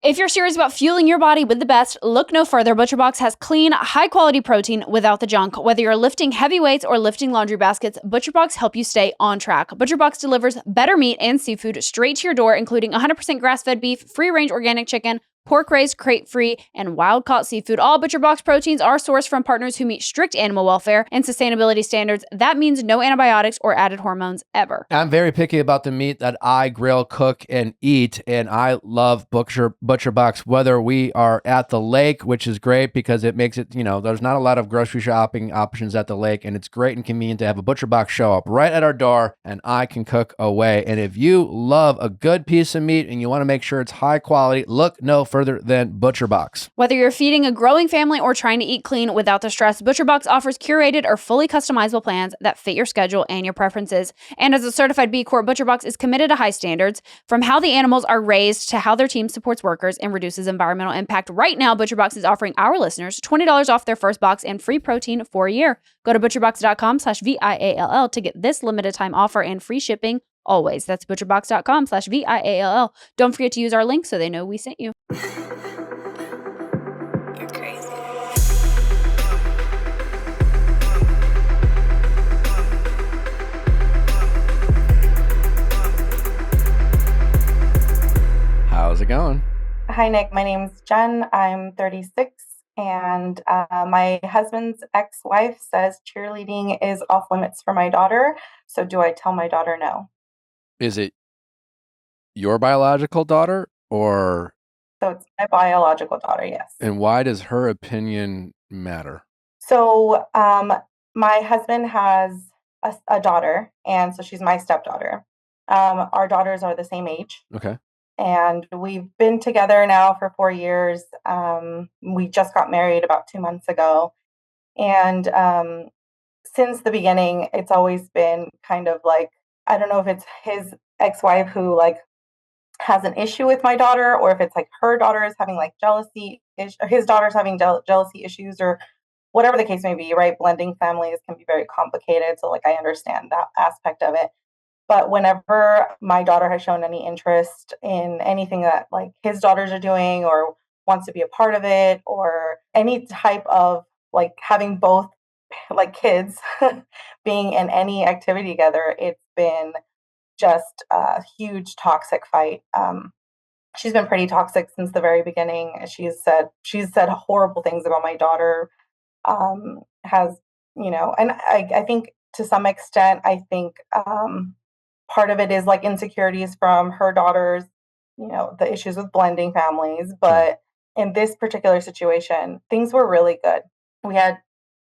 If you're serious about fueling your body with the best, look no further. ButcherBox has clean, high-quality protein without the junk. Whether you're lifting heavy weights or lifting laundry baskets, ButcherBox help you stay on track. ButcherBox delivers better meat and seafood straight to your door, including 100% grass-fed beef, free-range organic chicken, pork raised, crate-free, and wild-caught seafood. All ButcherBox proteins are sourced from partners who meet strict animal welfare and sustainability standards. That means no antibiotics or added hormones ever. I'm very picky about the meat that I grill, cook, and eat, and I love ButcherBox, whether we are at the lake, which is great because it makes it, there's not a lot of grocery shopping options at the lake, and it's great and convenient to have a ButcherBox show up right at our door, and I can cook away. And if you love a good piece of meat and you want to make sure it's high quality, look no further than ButcherBox. Whether you're feeding a growing family or trying to eat clean without the stress, ButcherBox offers curated or fully customizable plans that fit your schedule and your preferences. And as a certified B Corp, ButcherBox is committed to high standards, from how the animals are raised to how their team supports workers and reduces environmental impact. Right now, ButcherBox is offering our listeners $20 off their first box and free protein for a year. Go to butcherbox.com/VIALL to get this limited time offer and free shipping always. That's butcherbox.com/VIALL. Don't forget to use our link so they know we sent you. You're crazy. How's it going? Hi, Nick. My name's Jen. I'm 36, and my husband's ex-wife says cheerleading is off limits for my daughter. So do I tell my daughter no? Is it your biological daughter or? So it's my biological daughter, yes. And why does her opinion matter? So my husband has a daughter, and so she's my stepdaughter. Our daughters are the same age. Okay. And we've been together now for 4 years. We just got married about 2 months ago. And since the beginning, it's always been kind of like, I don't know if it's his ex-wife who like has an issue with my daughter, or if it's like her daughter is having like jealousy, his daughter's having jealousy issues, or whatever the case may be, right? Blending families can be very complicated. So like I understand that aspect of it. But whenever my daughter has shown any interest in anything that like his daughters are doing or wants to be a part of it, or any type of like having both like kids being in any activity together, it's been just a huge toxic fight. She's been pretty toxic since the very beginning. She's said horrible things about my daughter. Has and I think to some extent, I think part of it is like insecurities from her daughters, the issues with blending families. But in this particular situation, things were really good. We had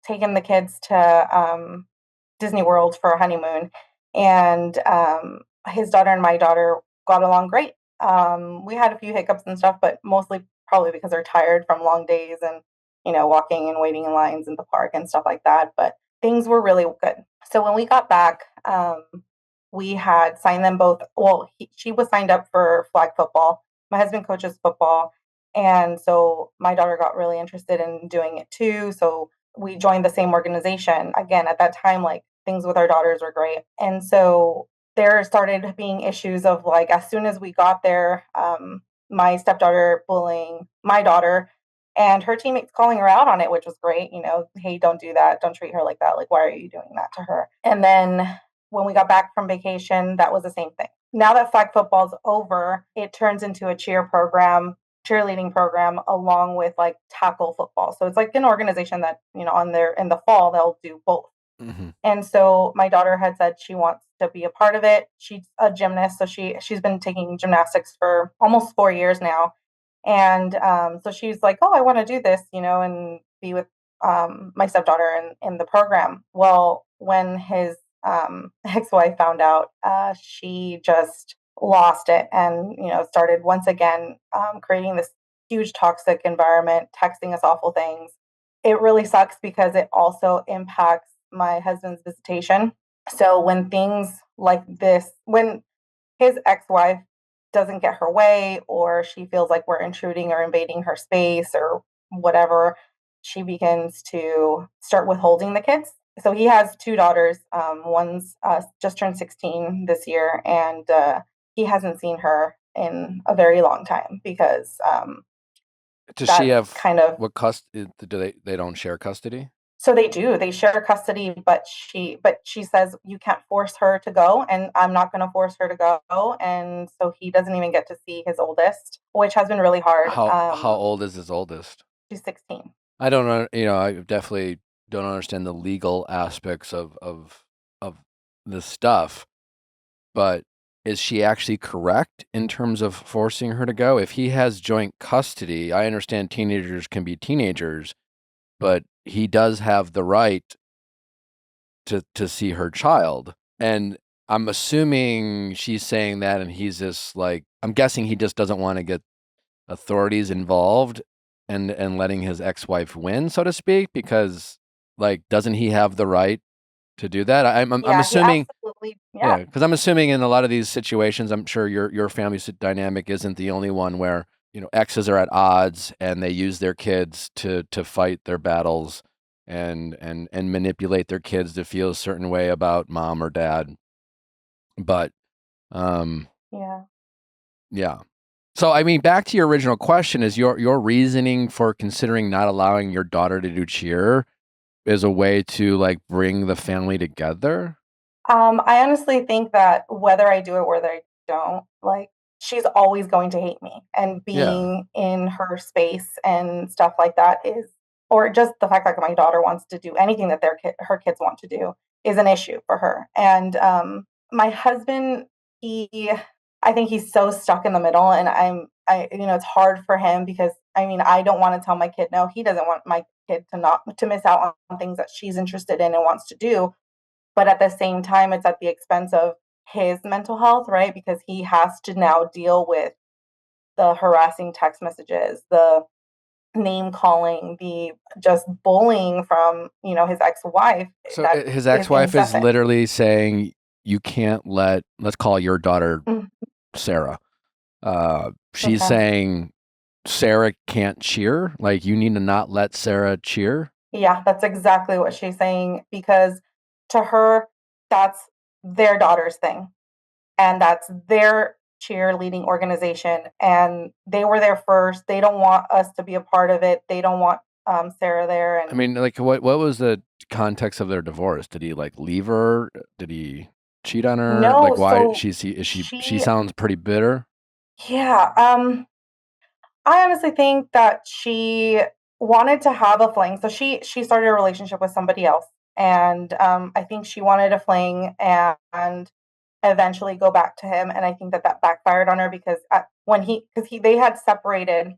taken the kids to Disney World for a honeymoon, and his daughter and my daughter got along great. We had a few hiccups and stuff, but mostly probably because they're tired from long days and, walking and waiting in lines in the park and stuff like that. But things were really good. So when we got back, we had signed them both. Well, she was signed up for flag football. My husband coaches football. And so my daughter got really interested in doing it too. So we joined the same organization. Again, at that time, like things with our daughters were great. And so there started being issues of like, as soon as we got there, my stepdaughter bullying my daughter and her teammates calling her out on it, which was great. Hey, don't do that. Don't treat her like that. Like, why are you doing that to her? And then when we got back from vacation, that was the same thing. Now that flag football's over, it turns into a cheerleading program along with like tackle football. So it's like an organization that, on there in the fall, they'll do both. Mm-hmm. And so my daughter had said she wants to be a part of it. She's a gymnast. So she's been taking gymnastics for almost 4 years now. And so she's like, oh, I want to do this, and be with my stepdaughter in the program. Well, when his ex-wife found out, she just lost it and, started once again creating this huge toxic environment, texting us awful things. It really sucks because it also impacts my husband's visitation. So when things like this, when his ex-wife doesn't get her way, or she feels like we're intruding or invading her space or whatever, she begins to start withholding the kids. So he has 2 daughters. One's just turned 16 this year, and he hasn't seen her in a very long time because Does she that's have kind of what custody? Do they don't share custody? so they do. They share custody, but she says you can't force her to go, and I'm not going to force her to go. And so he doesn't even get to see his oldest, which has been really hard. How old is his oldest? She's 16. I don't know. I definitely don't understand the legal aspects of this stuff. But is she actually correct in terms of forcing her to go? If he has joint custody, I understand teenagers can be teenagers, but he does have the right to see her child. And I'm assuming she's saying that, and he's just like, I'm guessing he just doesn't want to get authorities involved and letting his ex-wife win, so to speak, because like, doesn't he have the right to do that? I'm Yeah, assuming, absolutely. yeah, because I'm assuming in a lot of these situations, I'm sure your family dynamic isn't the only one where exes are at odds and they use their kids to fight their battles and manipulate their kids to feel a certain way about mom or dad. But Yeah. yeah. So I mean, back to your original question: is your reasoning for considering not allowing your daughter to do cheer is a way to like bring the family together? I honestly think that whether I do it or whether I don't, like, she's always going to hate me, and Yeah. being in her space and stuff like that is, or just the fact that my daughter wants to do anything that her kids want to do is an issue for her. And my husband, he, I think he's so stuck in the middle, and it's hard for him because I mean, I don't want to tell my kid no. He doesn't want my kid to miss out on things that she's interested in and wants to do, but at the same time, it's at the expense of his mental health, right? Because he has to now deal with the harassing text messages, the name calling, the just bullying from, his ex-wife So that his is ex-wife is incessant. literally saying you can't let's call your daughter Mm, Sarah. She's okay. saying Sarah can't cheer. Like you need to not let Sarah cheer. Yeah, that's exactly what she's saying because to her, that's their daughter's thing. And that's their cheerleading organization, and they were there first. They don't want us to be a part of it. They don't want Sarah there. I And mean, like what was the context of their divorce? Did he like leave her? Did he cheat on her? Like no, why so she she, sounds pretty bitter. yeah, I honestly think that she wanted to have a fling. So she started a relationship with somebody else, and I think she wanted a fling and eventually go back to him. And I think that backfired on her because when because they had separated,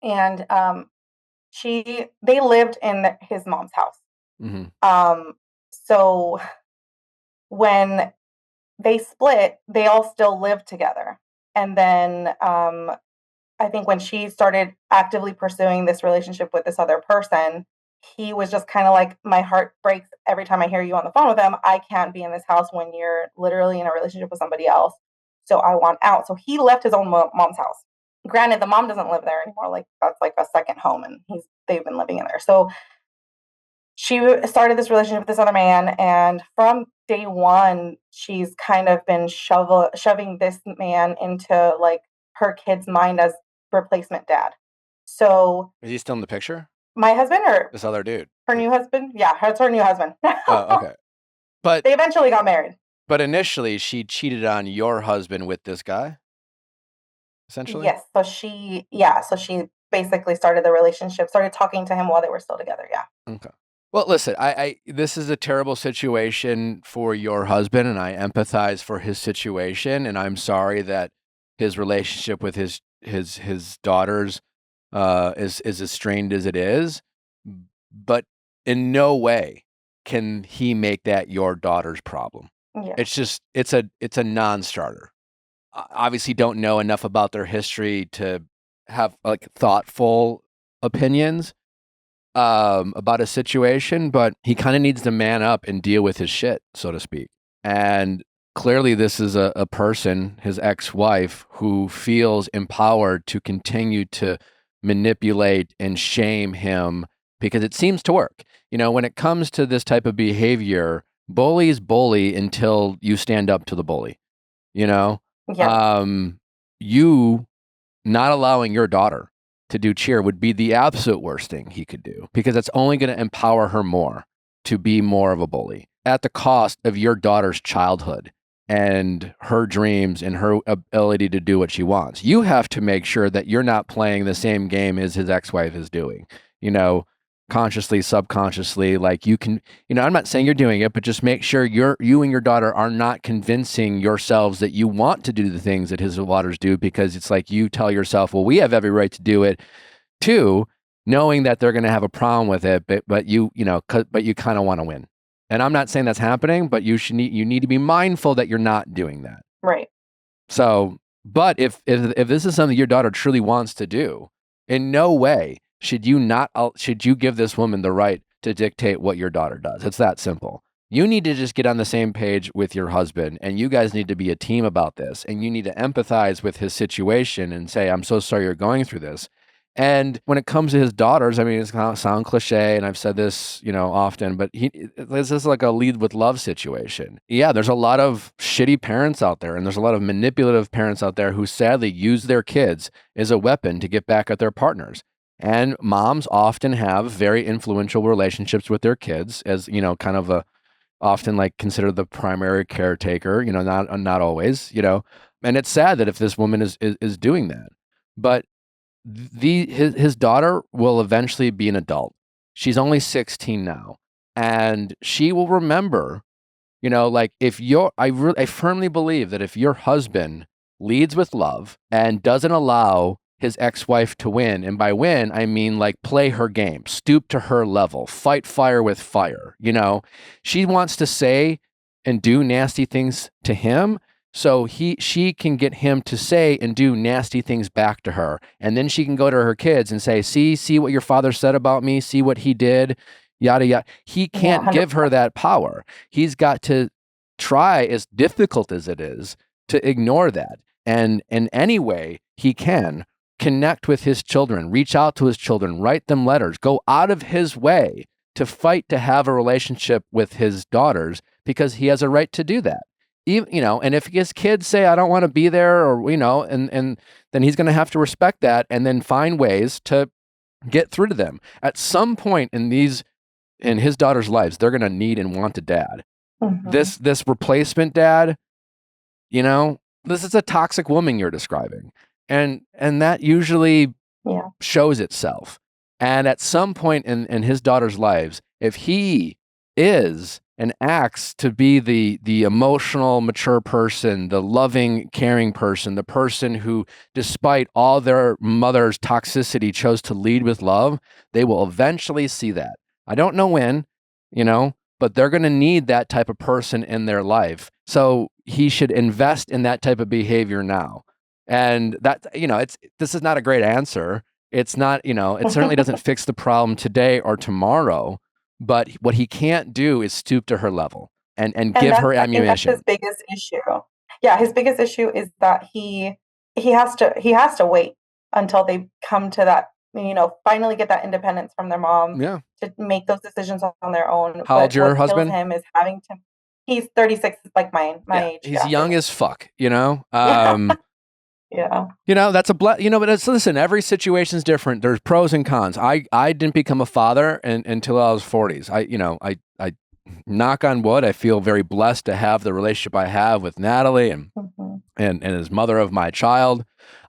and they lived in his mom's house. Hmm. So when they split, they all still lived together. And then I think when she started actively pursuing this relationship with this other person, he was just kind of like, my heart breaks every time I hear you on the phone with him. I can't be in this house when you're literally in a relationship with somebody else. So I want out. So he left his own mom's house. Granted, the mom doesn't live there anymore. Like that's like a second home, and they've been living in there. So she started this relationship with this other man, and from day one, she's kind of been shoving this man into like her kid's mind as replacement dad. So Is he still in the picture? my husband or This other dude. her new husband? Yeah, it's her new husband. Oh, okay. But They eventually got married. initially she cheated on your husband with this guy, essentially. Yes. So she basically started the relationship, started talking to him while they were still together. Yeah. Okay. Well, listen, I this is a terrible situation for your husband, and I empathize for his situation, and I'm sorry that his relationship with his daughters is as strained as it is. But in no way can he make that your daughter's problem. Yeah. It's just it's a non-starter. Obviously, don't know enough about their history to have like thoughtful opinions about a situation, but he kind of needs to man up and deal with his shit, so to speak. And clearly, this is a person, his ex-wife, who feels empowered to continue to manipulate and shame him because it seems to work. When it comes to this type of behavior, bullies bully until you stand up to the bully, you know? Yeah. you not allowing your daughter to do cheer would be the absolute worst thing he could do, because it's only going to empower her more to be more of a bully at the cost of your daughter's childhood and her dreams and her ability to do what she wants. You have to make sure that you're not playing the same game as his ex-wife is doing, consciously, subconsciously. Like, you can, I'm not saying you're doing it, but just make sure you and your daughter are not convincing yourselves that you want to do the things that his daughters do, because it's like you tell yourself, well, we have every right to do it too, knowing that they're going to have a problem with it, but you kind of want to win. And I'm not saying that's happening, but you need to be mindful that you're not doing that. Right. So, but if this is something your daughter truly wants to do, in no way should you give this woman the right to dictate what your daughter does. It's that simple. You need to just get on the same page with your husband, and you guys need to be a team about this, and you need to empathize with his situation and say, I'm so sorry you're going through this. And when it comes to his daughters, I mean, it's going to sound cliche, and I've said this, often, but this is like a lead with love situation. Yeah, there's a lot of shitty parents out there, and there's a lot of manipulative parents out there who sadly use their kids as a weapon to get back at their partners. And moms often have very influential relationships with their kids as, kind of often like considered the primary caretaker, not always, and it's sad that if this woman is doing that, but his daughter will eventually be an adult. She's only 16 now, and she will remember, like, I firmly believe that if your husband leads with love and doesn't allow his ex-wife to win, and by win, I mean like play her game, stoop to her level, fight fire with fire, she wants to say and do nasty things to him, so she can get him to say and do nasty things back to her. And then she can go to her kids and say, see what your father said about me, see what he did, yada, yada. He can't give her that power. He's got to try, as difficult as it is, to ignore that. And in any way he can, connect with his children, reach out to his children, write them letters, go out of his way to fight to have a relationship with his daughters, because he has a right to do that. Even, and if his kids say, I don't want to be there, or, and then he's going to have to respect that and then find ways to get through to them. At some point in his daughter's lives, they're going to need and want a dad. Mm-hmm. This replacement dad, this is a toxic woman you're describing. And that usually shows itself. And at some point in his daughter's lives, if he is and acts to be the emotional, mature person, the loving, caring person, the person who, despite all their mother's toxicity, chose to lead with love, they will eventually see that. I don't know when, but they're going to need that type of person in their life. So he should invest in that type of behavior now. And that, this is not a great answer. It's not, it certainly doesn't fix the problem today or tomorrow. But what he can't do is stoop to her level and give her ammunition. That's his biggest issue. Yeah, his biggest issue is that he has to wait until they come to that, finally get that independence from their mom to make those decisions on their own. How old's your husband? Him is he's 36, like my age. He's young as fuck, Yeah. That's but listen, every situation is different. There's pros and cons. I didn't become a father until I was 40s. I knock on wood, I feel very blessed to have the relationship I have with Natalie and as mother of my child.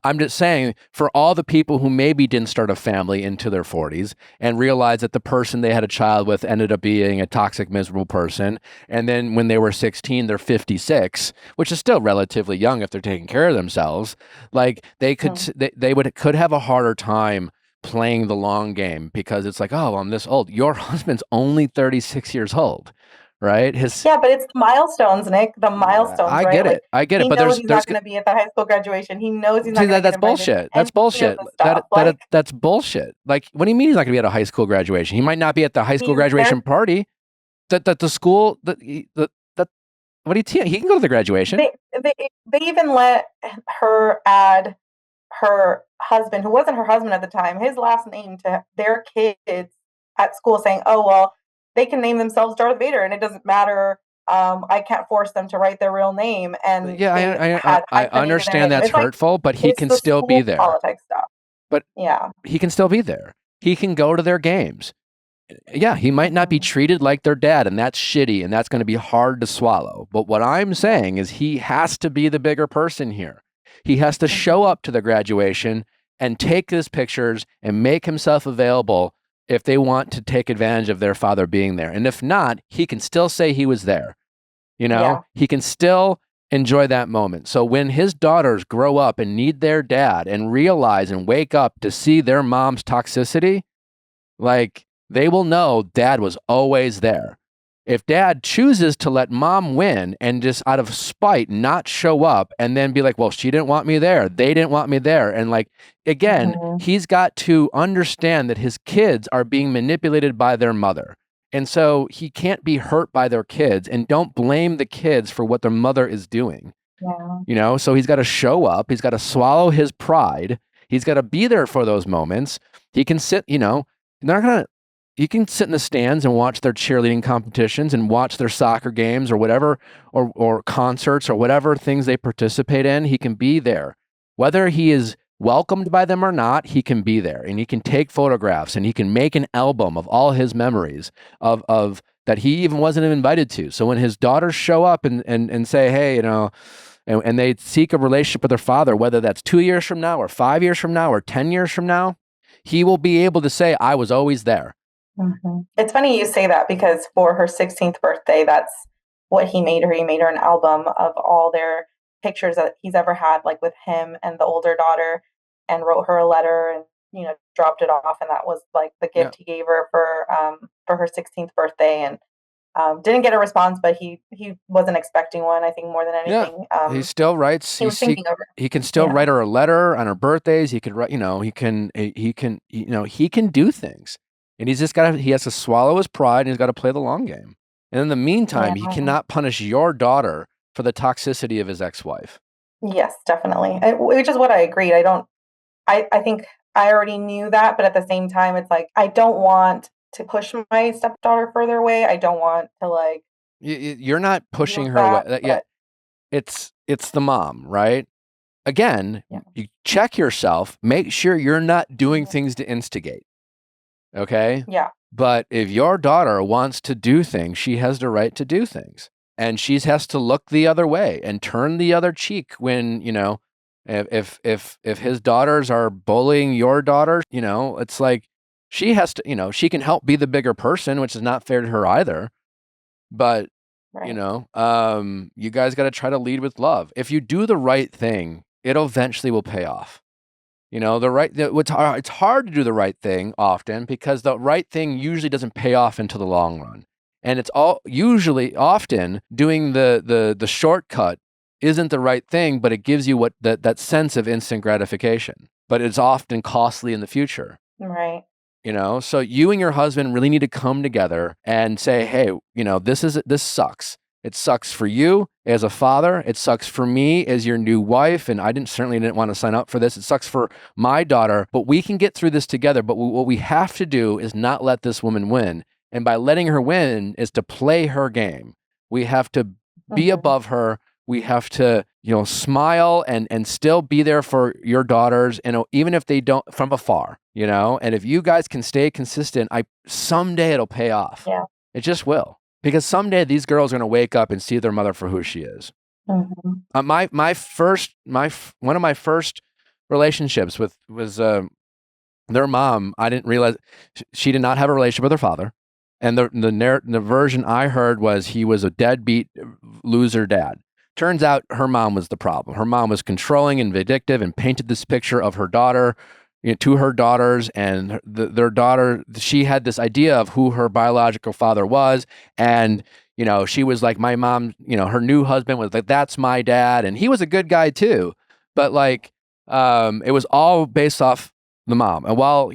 I'm just saying, for all the people who maybe didn't start a family into their 40s and realize that the person they had a child with ended up being a toxic, miserable person, and then when they were 16, they're 56, which is still relatively young if they're taking care of themselves, like they could could have a harder time playing the long game, because it's like, oh, I'm this old. Your husband's only 36 years old. Right? But it's the milestones, Nick. The milestones. I get it. I get it. But he's not going to be at the high school graduation. He knows he's not. That's bullshit. That's bullshit. That's bullshit. Like, what do you mean he's not going to be at a high school graduation? He might not be at the high school graduation party. That the school what do you think? He can go to the graduation. They even let her add her husband, who wasn't her husband at the time, his last name to their kids at school, saying, "Oh well, they can name themselves Darth Vader, and it doesn't matter I can't force them to write their real name, and Yeah, they I had put it in their understand name. that's It's like hurtful, but he it's can the still be school there. politics stuff. But Yeah. he can still be there. He can go to their games. Yeah, he might not be treated like their dad, and that's shitty, and that's going to be hard to swallow. But what I'm saying is he has to be the bigger person here. He has to show up to the graduation and take his pictures and make himself available if they want to take advantage of their father being there. And if not, he can still say he was there. He can still enjoy that moment. So when his daughters grow up and need their dad and realize and wake up to see their mom's toxicity, like, they will know dad was always there. If dad chooses to let mom win and just out of spite not show up and then be like, well, she didn't want me there, they didn't want me there. And like, again, he's got to understand that his kids are being manipulated by their mother. And so he can't be hurt by their kids, and don't blame the kids for what their mother is doing. So he's got to show up. He's got to swallow his pride. He's got to be there for those moments. He can sit, you can sit in the stands and watch their cheerleading competitions and watch their soccer games or whatever, or concerts or whatever things they participate in. He can be there. Whether he is welcomed by them or not, he can be there, and he can take photographs, and he can make an album of all his memories of that he even wasn't invited to. So when his daughters show up and say, hey, and they seek a relationship with their father, whether that's 2 years from now or 5 years from now or 10 years from now, he will be able to say, I was always there. It's funny you say that, because for her 16th birthday, that's what he made her. He made her an album of all their pictures that he's ever had, like with him and the older daughter, and wrote her a letter and, dropped it off. And that was like the gift he gave her for her 16th birthday. And didn't get a response, but he wasn't expecting one, I think, more than anything. He still writes. He was thinking of her. He can still write her a letter on her birthdays. He could write, he can do things. And he has to swallow his pride, and he's got to play the long game. And in the meantime, he cannot punish your daughter for the toxicity of his ex-wife. Yes, definitely. Which is what I agreed. I think I already knew that, but at the same time, it's like, I don't want to push my stepdaughter further away. I don't want to you're not pushing her away. Yeah. It's the mom, right? Again, you check yourself, make sure you're not doing things to instigate. Okay? Yeah. But if your daughter wants to do things, she has the right to do things. And she has to look the other way and turn the other cheek when, if his daughters are bullying your daughter, it's like she has to, she can help be the bigger person, which is not fair to her either. But, you guys got to try to lead with love. If you do the right thing, it eventually will pay off. It's hard to do the right thing often, because the right thing usually doesn't pay off into the long run. And it's often doing the shortcut isn't the right thing, but it gives you that sense of instant gratification, but it's often costly in the future. Right. So you and your husband really need to come together and say, hey, this sucks. It sucks for you as a father. It sucks for me as your new wife. And I certainly didn't want to sign up for this. It sucks for my daughter, but we can get through this together. But what we have to do is not let this woman win. And by letting her win is to play her game. We have to be above her. We have to, smile and still be there for your daughters, and even if they don't, from afar, and if you guys can stay consistent, someday it'll pay off. Yeah. It just will. Because someday these girls are going to wake up and see their mother for who she is. One of my first relationships was their mom. I didn't realize she did not have a relationship with her father, and the version I heard was he was a deadbeat loser dad. Turns out her mom was the problem. Her mom was controlling and vindictive, and painted this picture of her daughter, to her daughters, and their daughter, she had this idea of who her biological father was. And, she was like, my mom, her new husband was like, that's my dad. And he was a good guy too. But it was all based off the mom. And while,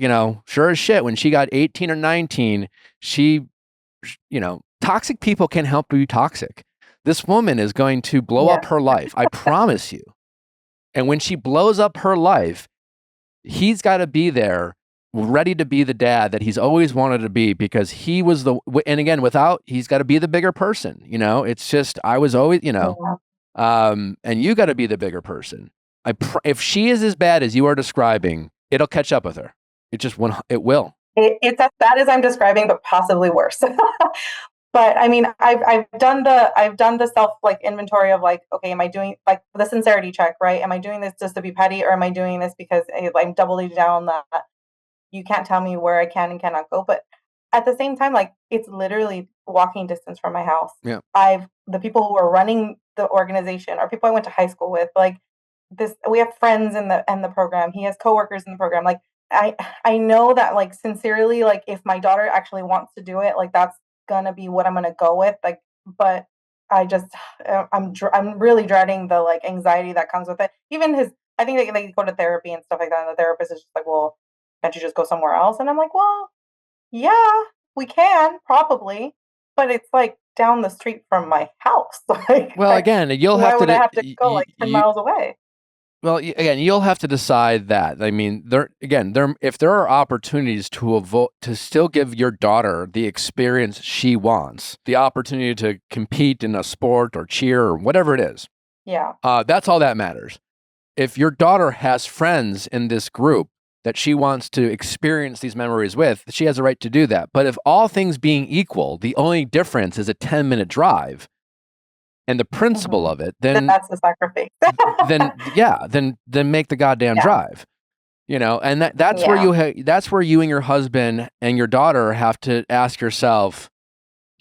sure as shit, when she got 18 or 19, toxic people can help you toxic. This woman is going to blow up her life. I promise you. And when she blows up her life, he's got to be there ready to be the dad that he's always wanted to be, because he was and again, he's got to be the bigger person, it's just, I was always, and you got to be the bigger person. If she is as bad as you are describing, it'll catch up with her. It will. It's as bad as I'm describing, but possibly worse. But I mean, I've done the self inventory of okay, am I doing the sincerity check, right? Am I doing this just to be petty, or am I doing this because I'm doubling down that you can't tell me where I can and cannot go? But at the same time, it's literally walking distance from my house. Yeah. The people who are running the organization are people I went to high school with. We have friends in the program. He has coworkers in the program. I know that sincerely, if my daughter actually wants to do it, that's gonna be what I'm gonna go with. But I just I'm really dreading the anxiety that comes with it. Even I think they go to therapy and stuff like that, and the therapist is just well, can't you just go somewhere else? And I'm well, yeah, we can probably, but it's down the street from my house. Well, again, you'll why have would to I have to go 10 miles away? Well, again, you'll have to decide that. I mean, if there are opportunities to still give your daughter the experience she wants, the opportunity to compete in a sport or cheer or whatever it is. Yeah. That's all that matters. If your daughter has friends in this group that she wants to experience these memories with, she has a right to do that. But if all things being equal, the only difference is a 10-minute drive, and the principle of it, then that's the sacrifice. then make the goddamn drive, and that's where you and your husband and your daughter have to ask yourself,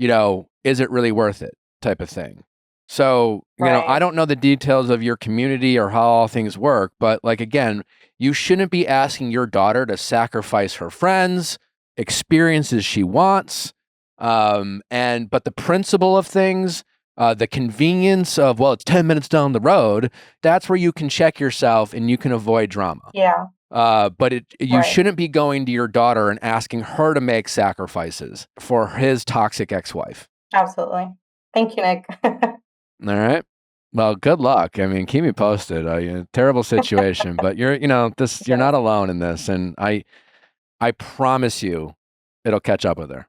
is it really worth it, type of thing. So, I don't know the details of your community or how all things work, but again, you shouldn't be asking your daughter to sacrifice her friends, experiences she wants, but the principle of things, the convenience of, it's 10 minutes down the road, that's where you can check yourself and you can avoid drama. Yeah. But you shouldn't be going to your daughter and asking her to make sacrifices for his toxic ex-wife. Absolutely. Thank you, Nick. All right. Well, good luck. I mean, keep me posted. Terrible situation, but you're not alone in this. And I promise you it'll catch up with her.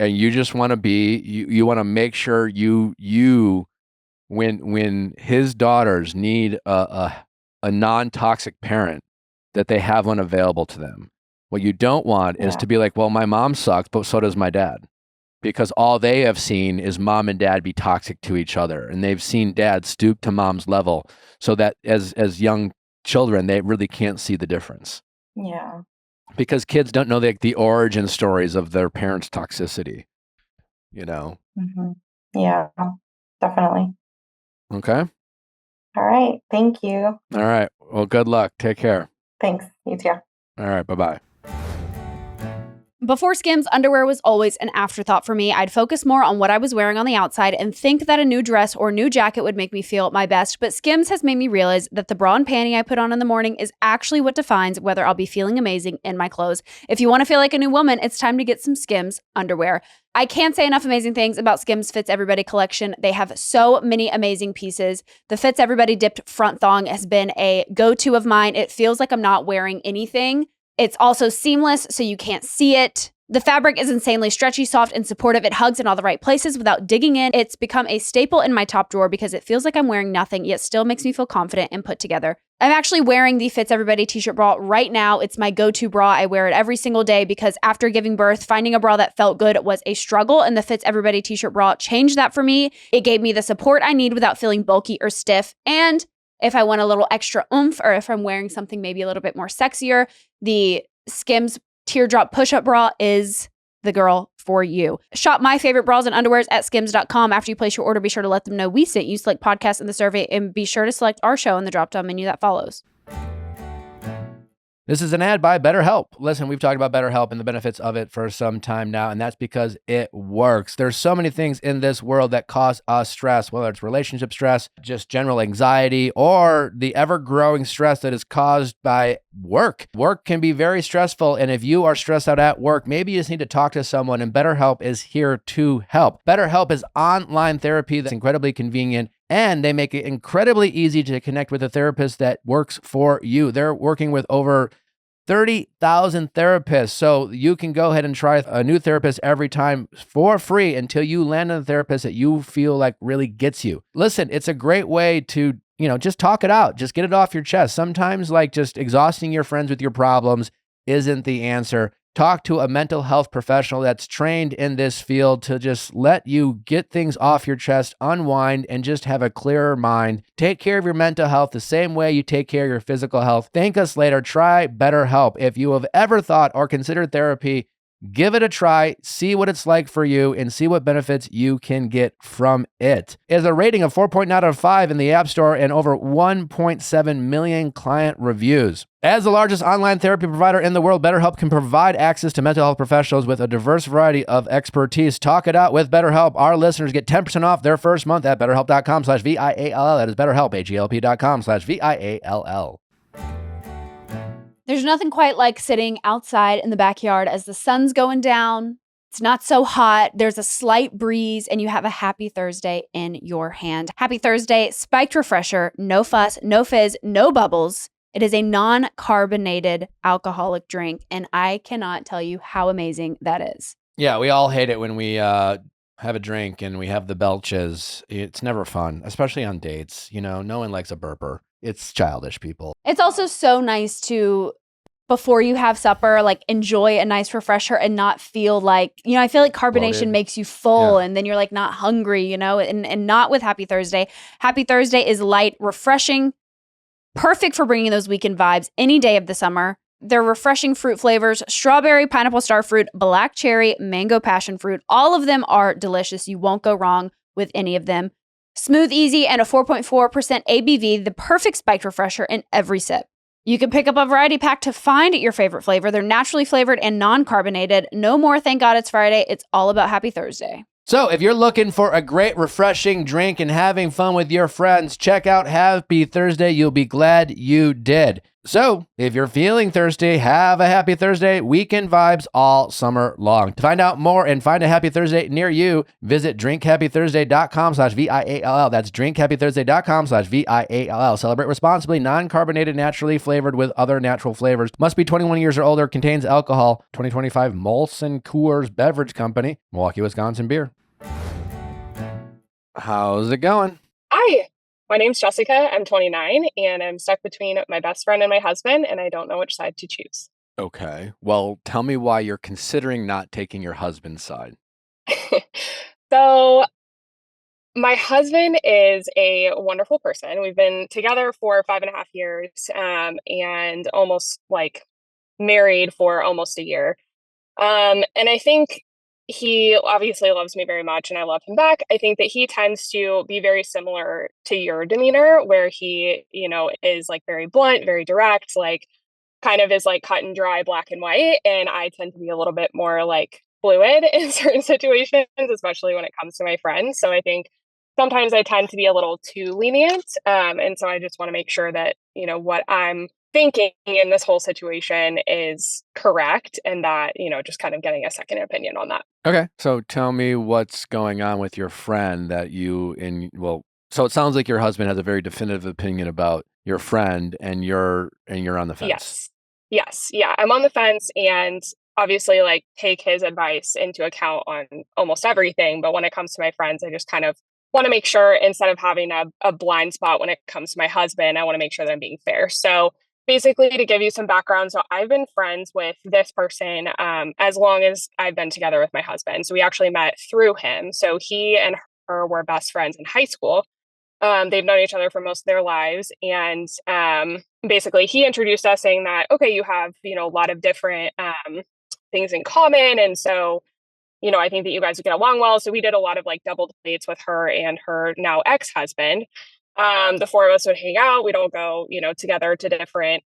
And you just want to you want to make sure when his daughters need a non-toxic parent, that they have one available to them. What you don't want is to be my mom sucks, but so does my dad. Because all they have seen is mom and dad be toxic to each other. And they've seen dad stoop to mom's level, so that as young children, they really can't see the difference. Yeah. Because kids don't know the origin stories of their parents' toxicity, Mm-hmm. Yeah, definitely. Okay. All right. Thank you. All right. Well, good luck. Take care. Thanks. You too. All right. Bye-bye. Before Skims, underwear was always an afterthought for me. I'd focus more on what I was wearing on the outside and think that a new dress or new jacket would make me feel my best. But Skims has made me realize that the bra and panty I put on in the morning is actually what defines whether I'll be feeling amazing in my clothes. If you want to feel like a new woman, it's time to get some Skims underwear. I can't say enough amazing things about Skims Fits Everybody collection. They have so many amazing pieces. The Fits Everybody dipped front thong has been a go-to of mine. It feels like I'm not wearing anything. It's also seamless, so you can't see it. The fabric is insanely stretchy, soft, and supportive. It hugs in all the right places without digging in. It's become a staple in my top drawer because it feels like I'm wearing nothing, yet still makes me feel confident and put together. I'm actually wearing the Fits Everybody t-shirt bra right now. It's my go-to bra. I wear it every single day because after giving birth, finding a bra that felt good was a struggle, and the Fits Everybody t-shirt bra changed that for me. It gave me the support I need without feeling bulky or stiff, and if I want a little extra oomph, or if I'm wearing something maybe a little bit more sexier, the Skims teardrop push-up bra is the girl for you. Shop my favorite bras and underwears at skims.com. After you place your order, be sure to let them know we sent you. Select podcast in the survey, and be sure to select our show in the drop-down menu that follows. This is an ad by BetterHelp. Listen, we've talked about BetterHelp and the benefits of it for some time now, and that's because it works. There's so many things in this world that cause us stress, whether it's relationship stress, just general anxiety, or the ever-growing stress that is caused by work. Work can be very stressful, and if you are stressed out at work, maybe you just need to talk to someone, and BetterHelp is here to help. BetterHelp is online therapy that's incredibly convenient, and they make it incredibly easy to connect with a therapist that works for you. They're working with over 30,000 therapists. So you can go ahead and try a new therapist every time for free until you land on a therapist that you feel like really gets you. Listen, it's a great way to, just talk it out. Just get it off your chest. Sometimes like just exhausting your friends with your problems isn't the answer. Talk to a mental health professional that's trained in this field to just let you get things off your chest, unwind, and just have a clearer mind. Take care of your mental health the same way you take care of your physical health. Thank us later. Try BetterHelp. If you have ever thought or considered therapy, give it a try, see what it's like for you, and see what benefits you can get from it. It has a rating of 4.9 out of 5 in the App Store and over 1.7 million client reviews. As the largest online therapy provider in the world, BetterHelp can provide access to mental health professionals with a diverse variety of expertise. Talk it out with BetterHelp. Our listeners get 10% off their first month at BetterHelp.com/VIALL. That is BetterHelp, HELP.com/VIALL. There's nothing quite like sitting outside in the backyard as the sun's going down. It's not so hot. There's a slight breeze and you have a Happy Thursday in your hand. Happy Thursday Spiked Refresher. No fuss, no fizz, no bubbles. It is a non-carbonated alcoholic drink, and I cannot tell you how amazing that is. Yeah, we all hate it when we have a drink and we have the belches. It's never fun, especially on dates. No one likes a burper. It's childish, people. It's also so nice to, before you have supper, like enjoy a nice refresher and not feel like, I feel like carbonation Bloated. makes you full and then you're like not hungry, and not with Happy Thursday. Happy Thursday is light, refreshing, perfect for bringing those weekend vibes any day of the summer. They're refreshing fruit flavors: strawberry, pineapple starfruit, black cherry, mango passion fruit. All of them are delicious. You won't go wrong with any of them. Smooth, easy, and a 4.4% ABV, the perfect spiked refresher in every sip. You can pick up a variety pack to find your favorite flavor. They're naturally flavored and non-carbonated. No more Thank God It's Friday. It's all about Happy Thursday. So if you're looking for a great, refreshing drink and having fun with your friends, check out Happy Thursday. You'll be glad you did. So if you're feeling thirsty, have a Happy Thursday. Weekend vibes all summer long. To find out more and find a Happy Thursday near you, visit drinkhappythursday.com/VIALL. That's drinkhappythursday.com/VIALL. Celebrate responsibly. Non-carbonated, naturally flavored with other natural flavors. Must be 21 years or older. Contains alcohol. 2025 Molson Coors Beverage Company. Milwaukee, Wisconsin beer. How's it going? Hi, my name's Jessica. I'm 29 and I'm stuck between my best friend and my husband, and I don't know which side to choose. Okay. Well, tell me why you're considering not taking your husband's side. So, my husband is a wonderful person. We've been together for 5.5 years, and almost like married for almost a year. And I think he obviously loves me very much and I love him back. I think that he tends to be very similar to your demeanor, where he, is like very blunt, very direct, like kind of is like cut and dry, black and white. And I tend to be a little bit more like fluid in certain situations, especially when it comes to my friends. So I think sometimes I tend to be a little too lenient. And so I just want to make sure that, what I'm thinking in this whole situation is correct, and that, just kind of getting a second opinion on that. Okay. So tell me what's going on with your friend that so it sounds like your husband has a very definitive opinion about your friend and you're on the fence. Yes. Yeah. I'm on the fence, and obviously like take his advice into account on almost everything. But when it comes to my friends, I just kind of want to make sure, instead of having a blind spot when it comes to my husband, I want to make sure that I'm being fair. So basically, to give you some background, so I've been friends with this person as long as I've been together with my husband. So we actually met through him. So he and her were best friends in high school. They've known each other for most of their lives. And basically, he introduced us saying that, okay, you have, a lot of different things in common. And so, I think that you guys would get along well. So we did a lot of like double dates with her and her now ex-husband. The four of us would hang out. We'd all go, together to different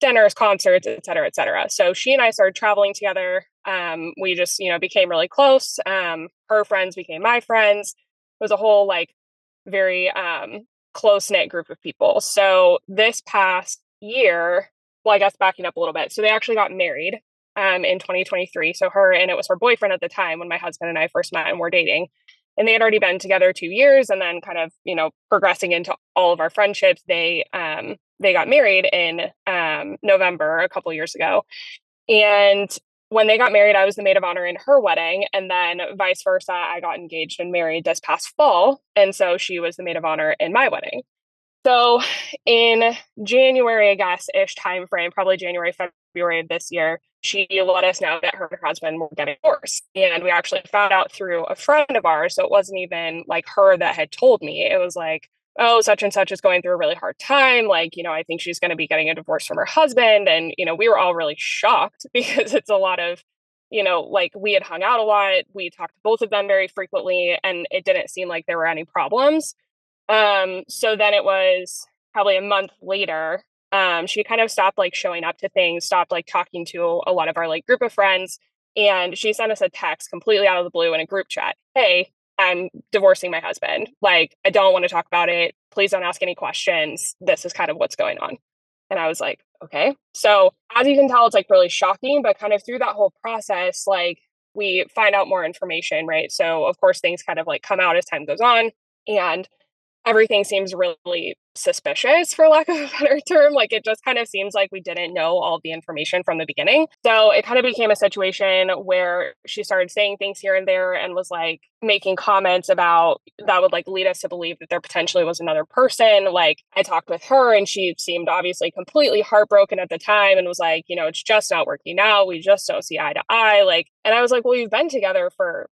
dinners, concerts, et cetera, et cetera. So she and I started traveling together. We just, became really close. Her friends became my friends. It was a whole like very close-knit group of people. So this past year, well, I guess backing up a little bit. So they actually got married in 2023. So it was her boyfriend at the time when my husband and I first met and were dating. And they had already been together 2 years, and then kind of, progressing into all of our friendships, they they got married in November a couple years ago. And when they got married, I was the maid of honor in her wedding. And then vice versa, I got engaged and married this past fall. And so she was the maid of honor in my wedding. So in January, I guess, ish time frame, probably January, February of this year, she let us know that her and her husband were getting divorced. And we actually found out through a friend of ours. So it wasn't even like her that had told me. It was like, oh, such and such is going through a really hard time. Like, I think she's going to be getting a divorce from her husband. And, we were all really shocked because it's a lot of, like we had hung out a lot. We talked to both of them very frequently, and it didn't seem like there were any problems. So then it was probably a month later, she kind of stopped like showing up to things, stopped like talking to a lot of our like group of friends. And she sent us a text completely out of the blue in a group chat. Hey, I'm divorcing my husband. Like, I don't want to talk about it. Please don't ask any questions. This is kind of what's going on. And I was like, okay. So as you can tell, it's like really shocking, but kind of through that whole process, like we find out more information, right? So of course things kind of like come out as time goes on. And everything seems really suspicious, for lack of a better term. Like it just kind of seems like we didn't know all the information from the beginning. So it kind of became a situation where she started saying things here and there and was like making comments about that would like lead us to believe that there potentially was another person. Like I talked with her and she seemed obviously completely heartbroken at the time and was like, it's just not working out. We just don't see eye to eye. Like, and I was like, well, you've been together for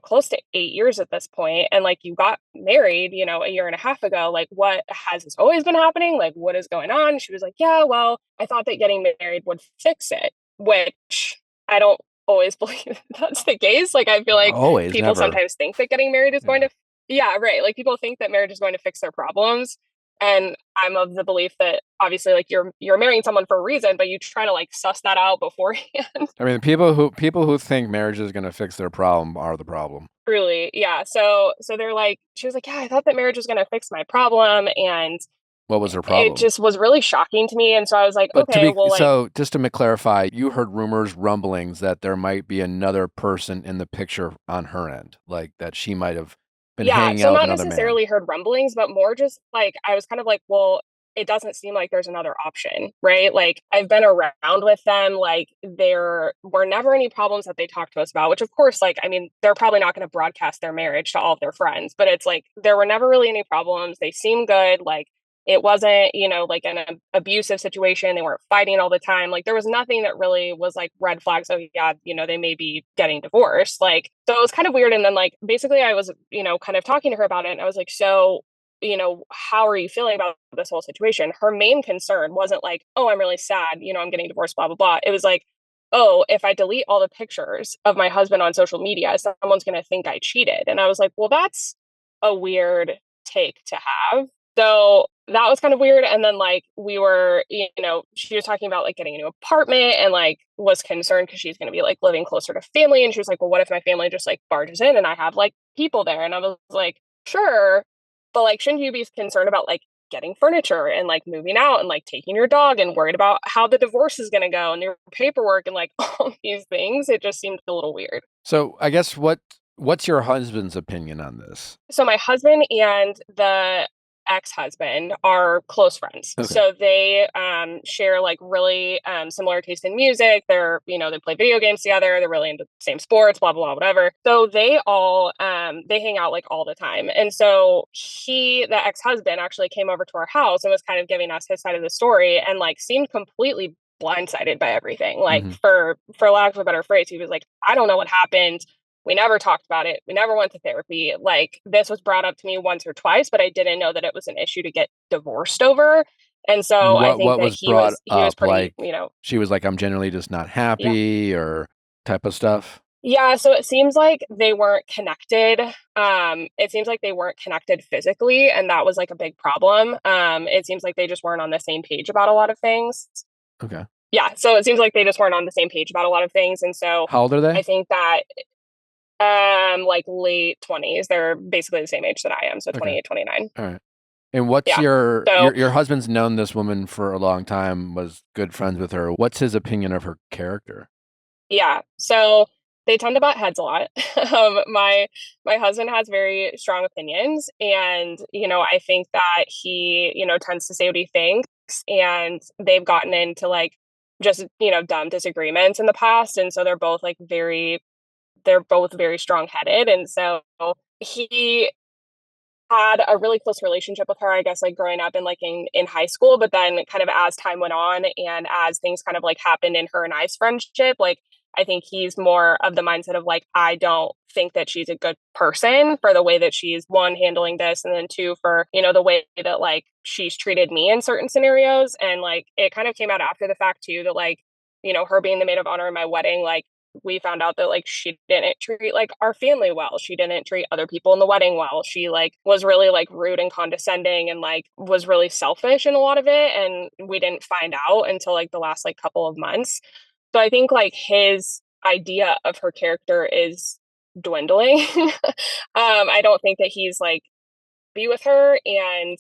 close to 8 years at this point. And like you got married, a year and a half ago. Like, what has this always been happening? Like, what is going on? She was like, yeah, well, I thought that getting married would fix it, which I don't always believe that's the case. Like, I feel like Always, people never. sometimes think that getting married is going to, yeah, right. Like people think that marriage is going to fix their problems. And I'm of the belief that obviously like you're marrying someone for a reason, but you try to like suss that out beforehand. I mean, people who think marriage is going to fix their problem are the problem. Truly. Yeah. So they're like, she was like, yeah, I thought that marriage was going to fix my problem. And What was her it problem? just was really shocking to me. And so I was like, But okay, well, like, so just to clarify, you heard rumors, rumblings that there might be another person in the picture on her end, like that she might have been yeah. hanging So out with not another man. necessarily heard rumblings, but more just like, I was kind of like, well, it doesn't seem like there's another option, right? Like I've been around with them. Like there were never any problems that they talked to us about, which of course, like, I mean, they're probably not going to broadcast their marriage to all of their friends, but it's like, there were never really any problems. They seem good. Like it wasn't, like an abusive situation. They weren't fighting all the time. Like there was nothing that really was like red flags. Oh yeah, they may be getting divorced. Like, so it was kind of weird. And then like, basically I was, kind of talking to her about it. And I was like, so, how are you feeling about this whole situation? Her main concern wasn't like, oh, I'm really sad, I'm getting divorced, blah, blah, blah. It was like, oh, if I delete all the pictures of my husband on social media, someone's going to think I cheated. And I was like, well, that's a weird take to have. So that was kind of weird. And then like we were, she was talking about like getting a new apartment and like was concerned because she's going to be like living closer to family. And she was like, well, what if my family just like barges in and I have like people there? And I was like, sure. But like, shouldn't you be concerned about like getting furniture and like moving out and like taking your dog and worried about how the divorce is going to go and your paperwork and like all these things? It just seemed a little weird. So I guess what's your husband's opinion on this? So my husband and the ex-husband are close friends. Okay. So they share like really similar taste in music. They're, they play video games together. They're really into the same sports, blah, blah, blah, whatever. So they all, they hang out like all the time. And so the ex-husband actually came over to our house and was kind of giving us his side of the story and like seemed completely blindsided by everything. Like for lack of a better phrase, he was like, I don't know what happened. We never talked about it. We never went to therapy. Like this was brought up to me once or twice, but I didn't know that it was an issue to get divorced over. And so I think that he was pretty, like, she was like, I'm generally just not happy or type of stuff. Yeah. So it seems like they weren't connected. It seems like they weren't connected physically. And that was like a big problem. It seems like they just weren't on the same page about a lot of things. Okay. Yeah. So it seems like they just weren't on the same page about a lot of things. And so how old are they? I think that like late 20s. They're basically the same age that I am, so 28, 29. All right. And what's your husband's known this woman for a long time, was good friends with her. What's his opinion of her character? Yeah. So they tend to butt heads a lot. My husband has very strong opinions and, I think that he, tends to say what he thinks. and they've gotten into like just, dumb disagreements in the past. And so they're both very strong-headed. And so he had a really close relationship with her, I guess, like growing up and like in high school. But then kind of as time went on and as things kind of like happened in her and I's friendship, like I think he's more of the mindset of like, I don't think that she's a good person for the way that she's, one, handling this, and then two, for, the way that like she's treated me in certain scenarios. And like it kind of came out after the fact too, that like, her being the maid of honor in my wedding, like we found out that like she didn't treat like our family well. She didn't treat other people in the wedding well. She like was really like rude and condescending and like was really selfish in a lot of it. And we didn't find out until like the last like couple of months. So I think like his idea of her character is dwindling. I don't think that he's like be with her. And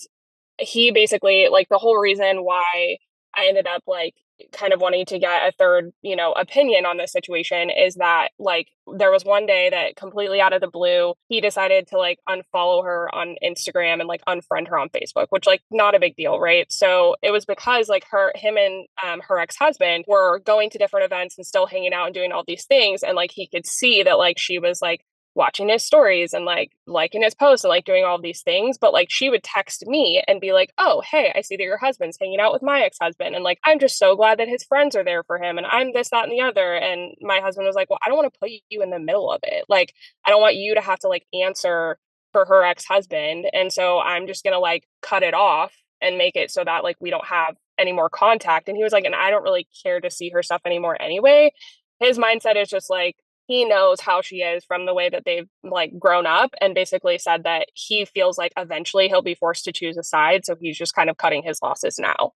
he basically, like, the whole reason why I ended up like kind of wanting to get a third, opinion on this situation is that like there was one day that completely out of the blue, he decided to like unfollow her on Instagram and like unfriend her on Facebook, which like not a big deal, right? So it was because like him and her ex-husband were going to different events and still hanging out and doing all these things. And like he could see that like she was like watching his stories and like liking his posts and like doing all these things. But like she would text me and be like, oh, hey, I see that your husband's hanging out with my ex-husband. And like, I'm just so glad that his friends are there for him. And I'm this, that, and the other. And my husband was like, well, I don't want to put you in the middle of it. Like, I don't want you to have to like answer for her ex-husband. And so I'm just going to like cut it off and make it so that like we don't have any more contact. And he was like, and I don't really care to see her stuff anymore anyway. His mindset is just like, he knows how she is from the way that they've like grown up, and basically said that he feels like eventually he'll be forced to choose a side. So he's just kind of cutting his losses now.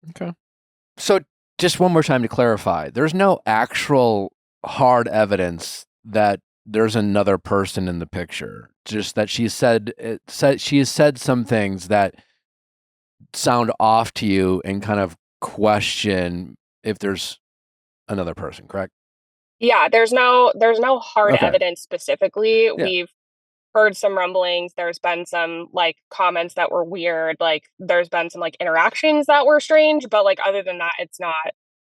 Okay. So just one more time to clarify, there's no actual hard evidence that there's another person in the picture. Just that she has said some things that sound off to you and kind of question if there's another person, correct? Yeah, there's no hard Okay. evidence specifically. Yeah. We've heard some rumblings. There's been some like comments that were weird. Like there's been some like interactions that were strange, but like other than that, it's not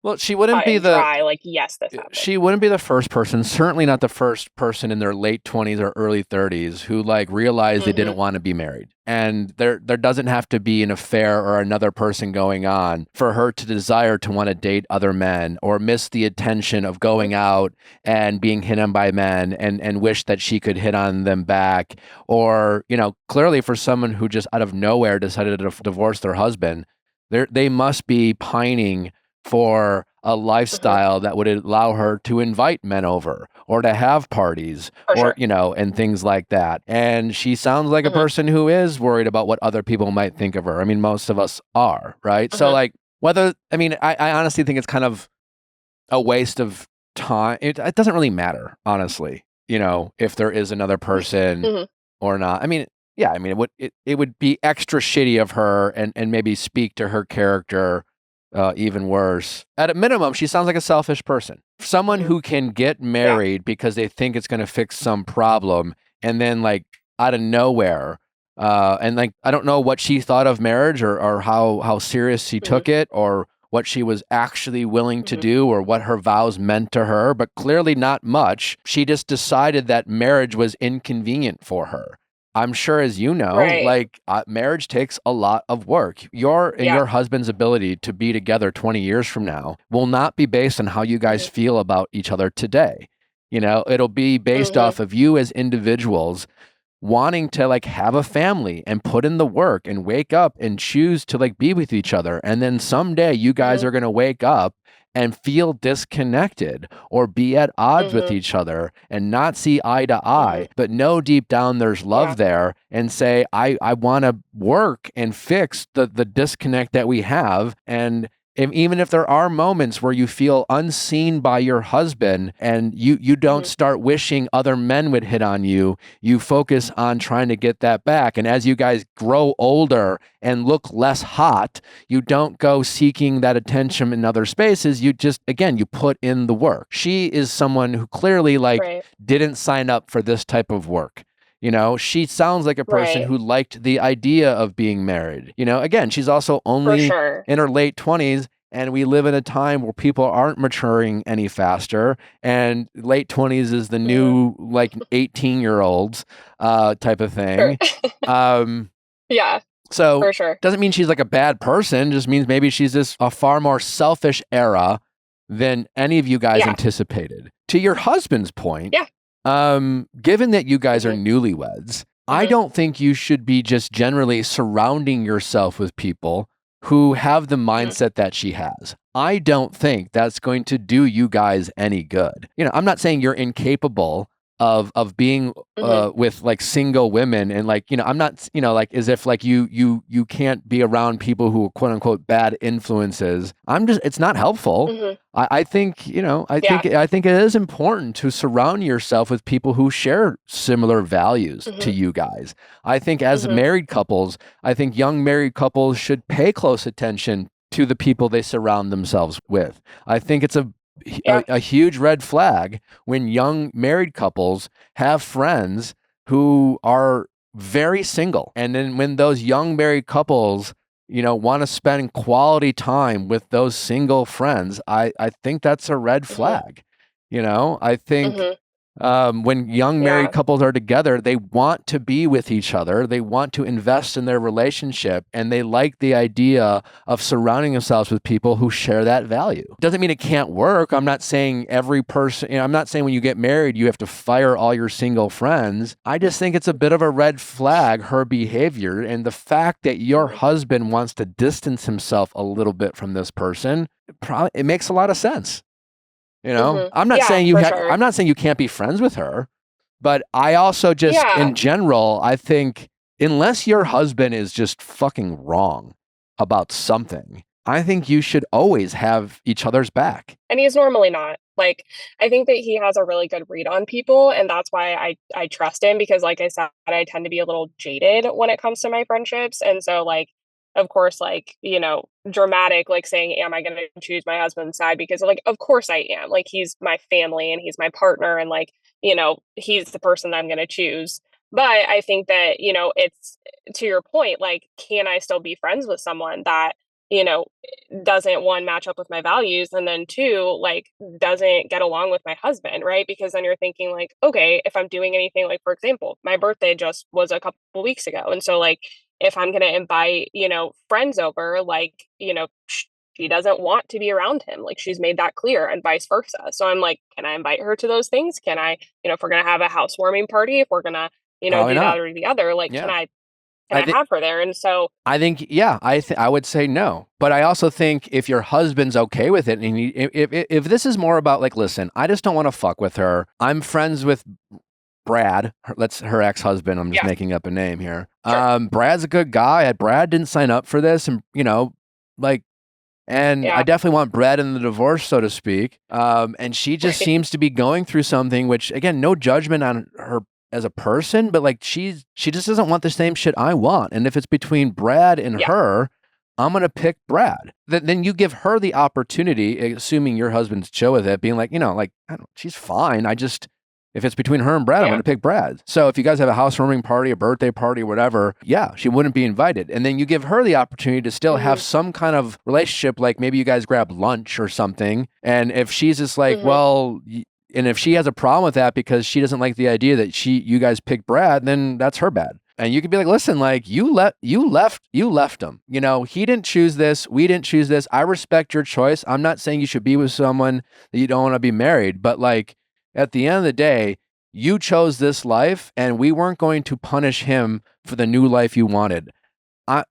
Well, she wouldn't cut be and the dry. Like, yes, this happened. she wouldn't be the first person, certainly not the first person in their late 20s or early 30s who like realized they didn't want to be married. And there doesn't have to be an affair or another person going on for her to desire to want to date other men or miss the attention of going out and being hit on by men and wish that she could hit on them back. Or, clearly for someone who just out of nowhere decided to divorce their husband, they must be pining for a lifestyle that would allow her to invite men over or to have parties or, and things like that. And she sounds like a person who is worried about what other people might think of her. I mean, most of us are, right? So like I honestly think it's kind of a waste of time. It doesn't really matter, honestly, if there is another person or not. I mean, yeah, I mean, it would be extra shitty of her and maybe speak to her character even worse. At a minimum, she sounds like a selfish person. Someone who can get married because they think it's going to fix some problem, and then like out of nowhere, and like I don't know what she thought of marriage or how serious she took it or what she was actually willing to do or what her vows meant to her, but clearly not much. She just decided that marriage was inconvenient for her. I'm sure, as you know, like marriage takes a lot of work. Your and your husband's ability to be together 20 years from now will not be based on how you guys feel about each other today. It'll be based off of you as individuals wanting to like have a family and put in the work and wake up and choose to like be with each other. And then someday you guys are going to wake up and feel disconnected or be at odds with each other and not see eye to eye, but know deep down there's love there and say, I want to work and fix the disconnect that we have. And even if there are moments where you feel unseen by your husband and you don't start wishing other men would hit on you, you focus on trying to get that back. And as you guys grow older and look less hot, you don't go seeking that attention in other spaces. You just, again, you put in the work. She is someone who clearly didn't sign up for this type of work. You know, she sounds like a person Right. who liked the idea of being married. You know, again, she's also For only sure. in her late 20s, and we live in a time where people aren't maturing any faster, and late 20s is the Mhm. new like 18-year-olds type of Sure. thing. Um, Yeah, so for sure. doesn't mean she's like a bad person, just means maybe she's just a far more selfish era than any of you guys Yeah. anticipated. To your husband's point, Yeah. given that you guys are Mhm. newlyweds, I Mhm. don't think you should be just generally surrounding yourself with people who have the Mhm. mindset that she has. I don't think that's going to do you guys any good. You know, I'm not saying you're incapable of being Mhm. with like single women, and like, you know, I'm not, you know, like as if like you can't be around people who are quote unquote bad influences. I'm just, it's not helpful. Mhm. I think, you know, Yeah. I think it is important to surround yourself with people who share similar values to Mhm. you guys. I think as Mhm. married couples, I think young married couples should pay close attention to the people they surround themselves with. I think it's Yeah. a huge red flag when young married couples have friends who are very single. And then when those young married couples, you know, want to spend quality time with those single friends, I think that's a red Mhm. flag. You know, I think Mhm. when young married Yeah. couples are together, they want to be with each other. They want to invest in their relationship, and they like the idea of surrounding themselves with people who share that value. Doesn't mean it can't work. I'm not saying every person, you know, I'm not saying when you get married, you have to fire all your single friends. I just think it's a bit of a red flag, her behavior, and the fact that your Mhm. husband wants to distance himself a little bit from this person, it makes a lot of sense. You know, Mhm. Yeah, for sure. I'm not saying you can't be friends with her, but I also just Yeah. in general, I think unless your husband is just fucking wrong about something, I think you should always have each other's back. And he's normally not. Like, I think that he has a really good read on people, and that's why I trust him because, like I said, I tend to be a little jaded when it comes to my friendships, and so, like, of course, like, you know, dramatic, like, saying, "Am I gonna choose my husband's side?" Because, like, of course I am. Like, he's my family, and he's my partner, and, like, you know, he's the person that I'm gonna choose. But I think that, you know, it's to your point, like, can I still be friends with someone that, you know, doesn't one match up with my values and then two like doesn't get along with my husband, right? Because then you're thinking like, okay, if I'm doing anything, like for example, my birthday just was a couple weeks ago, and so like if I'm going to invite, you know, friends over, like, you know, she doesn't want to be around him, like she's made that clear, and vice versa. So I'm like, can I invite her to those things? Can I, you know, if we're going to have a housewarming party, if we're going to, you know, Probably do that not. or the other, like Yeah. can I I think have her there? And so I think yeah, I would say no. But I also think if your husband's okay with it, and if this is more about like, listen, I just don't want to fuck with her. I'm friends with Brad, her ex-husband. I'm just yeah, making up a name here. sure. Brad's a good guy. Brad didn't sign up for this, and you know, like, and I Yeah. definitely want Brad in the divorce, so to speak. And she just Right. seems to be going through something, which again, no judgment on her as a person, but like she just doesn't want the same shit I want. And if it's between Brad and Yeah. her, I'm gonna pick Brad. Then you give her the opportunity, assuming your husband's chill with it, being like, you know, like I don't, she's fine. I just if it's between her and Brad, I'm Yeah. gonna pick Brad. So if you guys have a housewarming party, a birthday party, whatever, yeah, she wouldn't be invited. And then you give her the opportunity to still have Mhm. some kind of relationship, like maybe you guys grab lunch or something. And if she's just like, Mhm. well, and if she has a problem with that because she doesn't like the idea that you guys pick Brad, then that's her bad. And you could be like, listen, like you left him. You know, he didn't choose this. We didn't choose this. I respect your choice. I'm not saying you should be with someone that you don't want to be married, but like at the end of the day, you chose this life and we weren't going to punish him for the new life you wanted.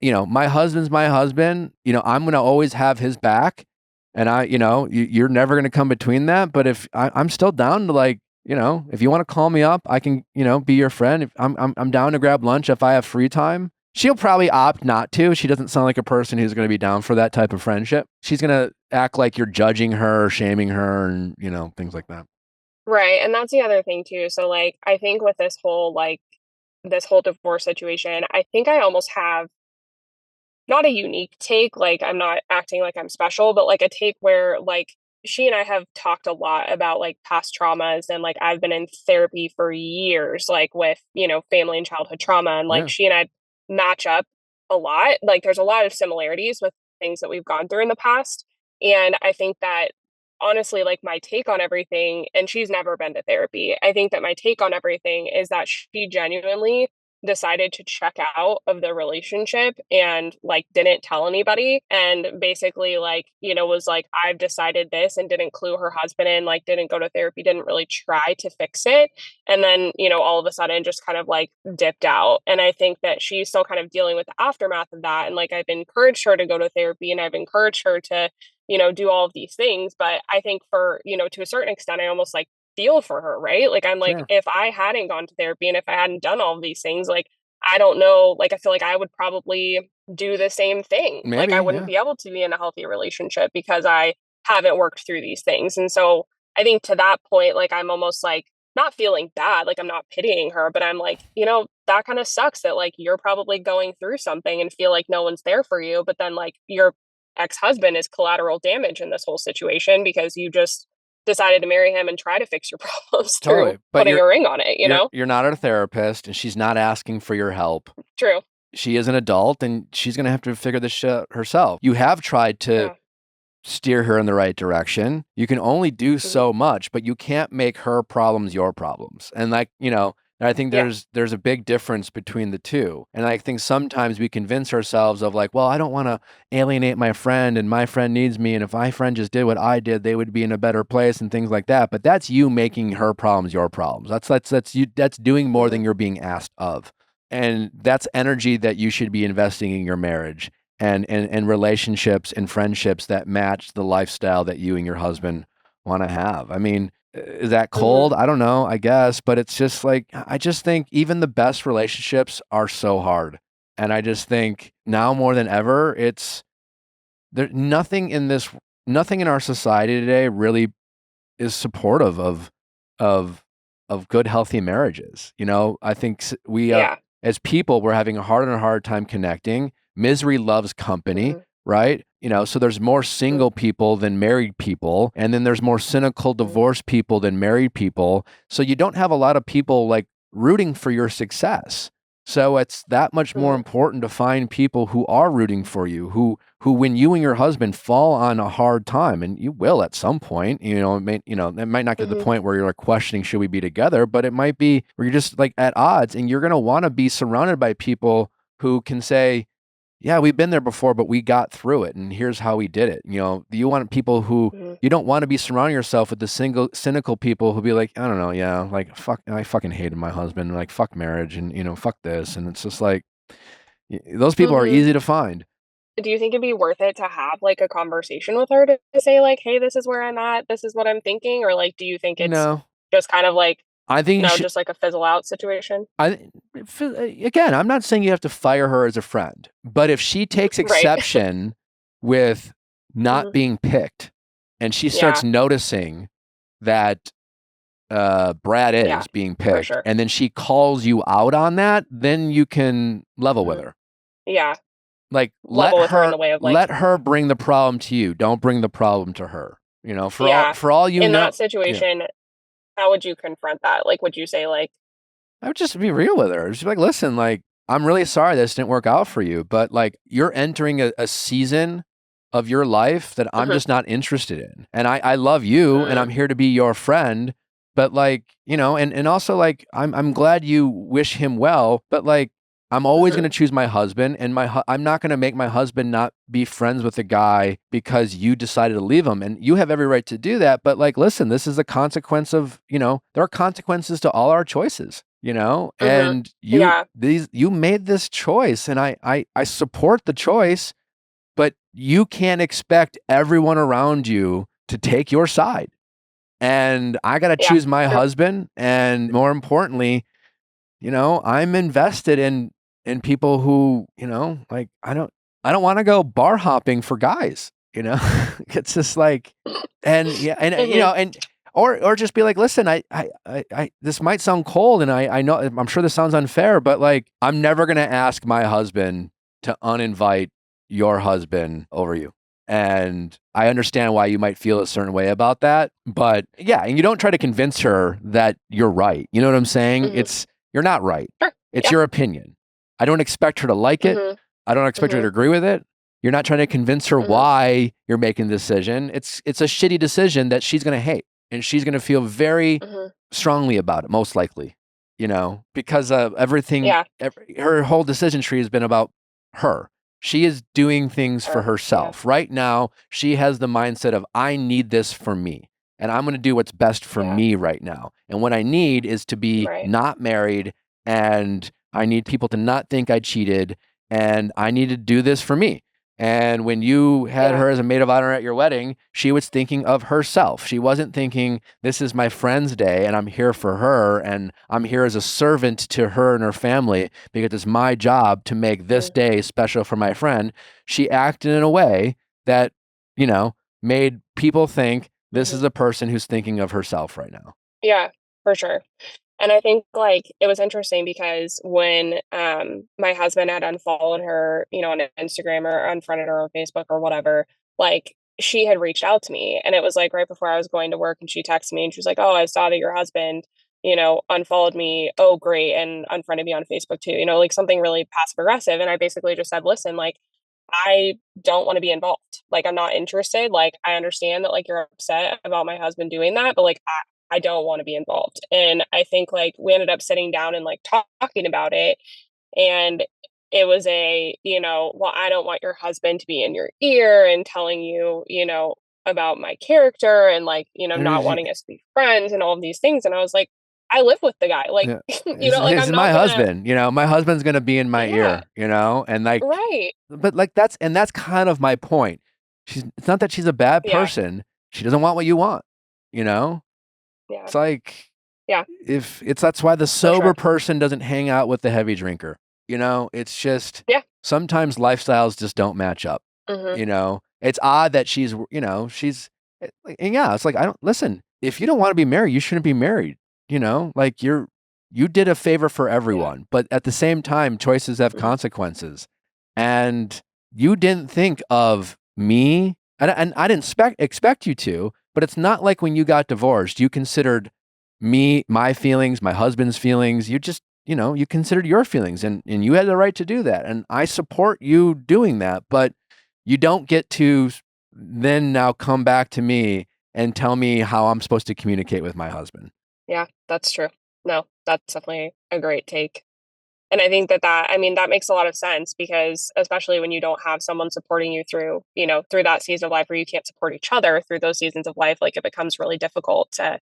You know, my husband's my husband. You know, I'm going to always have his back. And you know, you're never going to come between that. But if I'm still down to like, you know, if you want to call me up, I can, you know, be your friend. If I'm down to grab lunch if I have free time. She'll probably opt not to. She doesn't sound like a person who's going to be down for that type of friendship. She's going to act like you're judging her, or shaming her, and, you know, things like that. Right, and that's the other thing too. So, like, I think with this whole, like, this whole divorce situation, I think I almost have not a unique take, like, I'm not acting like I'm special, but, like, a take where, like, she and I have talked a lot about like past traumas, and like I've been in therapy for years, like with, family and childhood trauma. And like Yeah, she and I match up a lot. Like there's a lot of similarities with things that we've gone through in the past. And I think that honestly, like my take on everything, and she's never been to therapy, I think that my take on everything is that she genuinely decided to check out of the relationship and like didn't tell anybody, and basically like was like, I've decided this, and didn't clue her husband in, like didn't go to therapy, didn't really try to fix it, and then all of a sudden just kind of like dipped out. And I think that she's still kind of dealing with the aftermath of that, and like I've encouraged her to go to therapy, and I've encouraged her to do all of these things. But I think for to a certain extent, I almost like feel for her, right? Like I'm like, sure. if I hadn't gone to therapy and if I hadn't done all of these things, like I don't know, like I feel like I would probably do the same thing. Like I Maybe, wouldn't yeah. be able to be in a healthy relationship because I haven't worked through these things. And so I think to that point, like I'm almost like not feeling bad, like I'm not pitying her, but I'm like, that kind of sucks that like you're probably going through something and feel like no one's there for you, but then like your ex-husband is collateral damage in this whole situation because you just decided to marry him and try to fix your problems through Totally. But putting a ring on it, you're not a therapist, and she's not asking for your help. True. She is an adult, and she's going to have to figure this shit herself. You have tried to Yeah. steer her in the right direction. You can only do Mhm. so much, but you can't make her problems your problems. And like, I think Yeah. there's a big difference between the two. And I think sometimes we convince ourselves of like, well, I don't want to alienate my friend, and my friend needs me, and if my friend just did what I did, they would be in a better place and things like that. But that's you making her problems your problems. That's doing more than Mhm. you're being asked of. And that's energy that you should be investing in your marriage and relationships and friendships that match the lifestyle that you and your husband want to have. I mean, is that Mhm. cold? I don't know, I guess, but it's just like, I just think even the best relationships are so hard. And I just think now more than ever, it's there, nothing in our society today really is supportive of of good healthy marriages. I think we Yeah. as people, we're having a harder and harder time connecting. Misery loves company, Mhm. right? So there's more Mhm. single people than married people, and then there's more cynical Mhm. divorced people than married people. So you don't have a lot of people like rooting for your success. So it's that much more Mhm. important to find people who are rooting for you, who when you and your husband fall on a hard time, and you will at some point, it might not get to the Mhm. point where you're like questioning should we be together, but it might be where you're just like at odds, and you're going to want to be surrounded by people who can say, yeah, we've been there before, but we got through it, and here's how we did it. You want people who Mhm. you don't want to be surrounding yourself with the single cynical people who be like, I don't know, yeah, like fuck, I fucking hated my husband, like fuck marriage, and fuck this, and it's just like those people are Mhm. easy to find. Do you think it'd be worth it to have like a conversation with her to say like, "Hey, this is where I'm at. This is what I'm thinking," or like, do you think it's No, just kind of like, I think you should. just like a fizzle out situation? I Again, I'm not saying you have to fire her as a friend, but if she takes Right. exception with not Mhm. being picked, and she starts Yeah. noticing that Brad Yeah. is being For picked, sure. and then she calls you out on that, then you can level with Mhm. her. Yeah. Like Level with her in the way of like, let her bring the problem to you. Don't bring the problem to her. yeah. For all you In know, that yeah. situation, how would you confront that? Like, would you say like, I would just be real with her. Just be like, listen, like, I'm really sorry this didn't work out for you, but like, you're entering a season of your life that I'm Mhm. just not interested in. And I love you, and I'm Mm. here to be your friend. But like, and also like, I'm glad you wish him well, but like, I'm always going Mhm. to choose my husband, and I'm not going to make my husband not be friends with a guy because you decided to leave him, and you have every right to do that. But like, listen, this is a consequence of, there are consequences to all our choices, Mhm. and Yeah. you made this choice, and I support the choice, but you can't expect everyone around you to take your side. And I got to Yeah. choose my True. husband, and more importantly, I'm invested in people who, like I don't want to go bar hopping for guys. It's just like, and yeah, and Mhm. and or just be like, listen, this might sound cold, and I know I'm sure this sounds unfair, but like I'm never gonna ask my husband to uninvite your husband over you. And I understand why you might feel a certain way about that. But yeah, and you don't try to convince her that you're right. You know what I'm saying? You're not right. Sure. It's your opinion. I don't expect her to like it. I don't expect her to agree with it. You're not trying to convince her why you're making the decision. It's a shitty decision that she's going to hate, and she's going to feel very strongly about it, most likely, because everything, her whole decision tree has been about her. She is doing things for herself. Right now, she has the mindset of, I need this for me, and I'm going to do what's best for me right now. And what I need is to be not married, and I need people to not think I cheated, and I need to do this for me. And when you had her as a maid of honor at your wedding, she was thinking of herself. She wasn't thinking, this is my friend's day and I'm here for her and I'm here as a servant to her and her family because it's my job to make this day special for my friend. She acted in a way that, made people think this is a person who's thinking of herself right now. Yeah, for sure. And I think it was interesting because when my husband had unfollowed her, on Instagram or unfriended her on Facebook or whatever, she had reached out to me, and it was right before I was going to work, and she texted me and she was like, "Oh, I saw that your husband, unfollowed me. Oh, great, and unfriended me on Facebook too." Something really passive aggressive, and I basically just said, "Listen, I don't want to be involved. I'm not interested. I understand that you're upset about my husband doing that, but I don't want to be involved." And I think we ended up sitting down and talking about it. And it was well, I don't want your husband to be in your ear and telling you, about my character and not wanting us to be friends and all of these things. And I was like, I live with the guy. This is my husband, my husband's going to be in my ear, and right. But that's kind of my point. It's not that she's a bad person. She doesn't want what you want, Yeah. It's that's why the sober person doesn't hang out with the heavy drinker. It's just sometimes lifestyles just don't match up. It's odd that she's it's I don't listen. If you don't want to be married, you shouldn't be married. You did a favor for everyone, but at the same time, choices have consequences, and you didn't think of me, and I didn't expect you to. But it's not like when you got divorced, you considered me, my feelings, my husband's feelings. You just, you considered your feelings, and you had the right to do that. And I support you doing that, but you don't get to then now come back to me and tell me how I'm supposed to communicate with my husband. Yeah, that's true. No, that's definitely a great take. And I think that makes a lot of sense because especially when you don't have someone supporting you through, through that season of life where you can't support each other through those seasons of life, it becomes really difficult to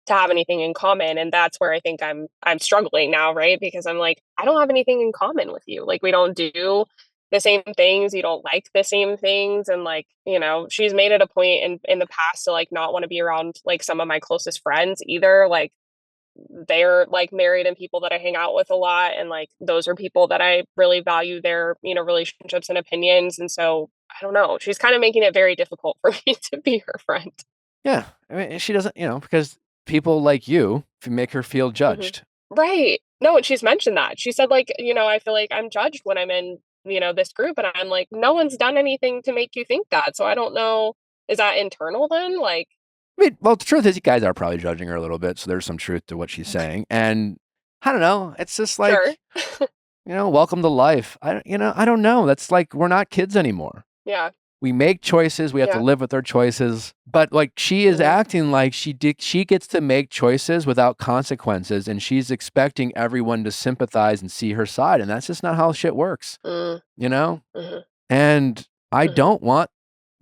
have anything in common. And that's where I think I'm struggling now, right? Because I'm I don't have anything in common with you. We don't do the same things. You don't like the same things. And she's made it a point in the past to not want to be around some of my closest friends either. They're married and people that I hang out with a lot. And those are people that I really value their, relationships and opinions. And so I don't know, she's kind of making it very difficult for me to be her friend. Yeah. I mean, she doesn't, because people like you make her feel judged. Right. No, and she's mentioned that. She said, I feel like I'm judged when I'm in, this group. And I'm like, no one's done anything to make you think that. So I don't know. Is that internal then? I mean, well, the truth is you guys are probably judging her a little bit. So there's some truth to what she's saying. And I don't know. It's just sure. Welcome to life. I don't know. That's we're not kids anymore. Yeah. We make choices. We have to live with our choices. But she is acting like she gets to make choices without consequences, and she's expecting everyone to sympathize and see her side, and that's just not how shit works. And I don't want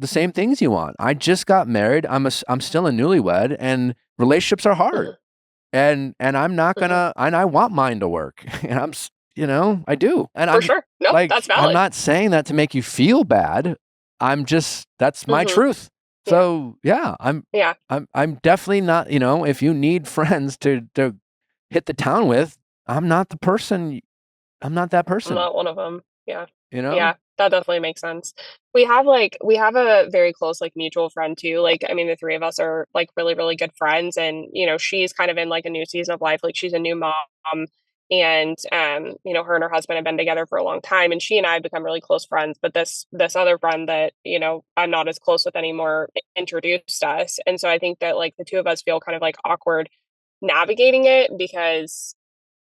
the same things you want. I just got married. I'm still a newlywed, and relationships are hard. And I'm not gonna. And I want mine to work, and I do. And for sure. No, that's valid. I'm not saying that to make you feel bad. That's my truth. So I'm definitely not, if you need friends to hit the town with, I'm not the person. I'm not that person. I'm not one of them. Yeah. Yeah, that definitely makes sense. We have a very close, mutual friend too. The three of us are really, really good friends. And, she's kind of in a new season of life. She's a new mom. And her and her husband have been together for a long time, and she and I have become really close friends. But this other friend that I'm not as close with anymore introduced us, and so I think that like the two of us feel kind of like awkward navigating it, because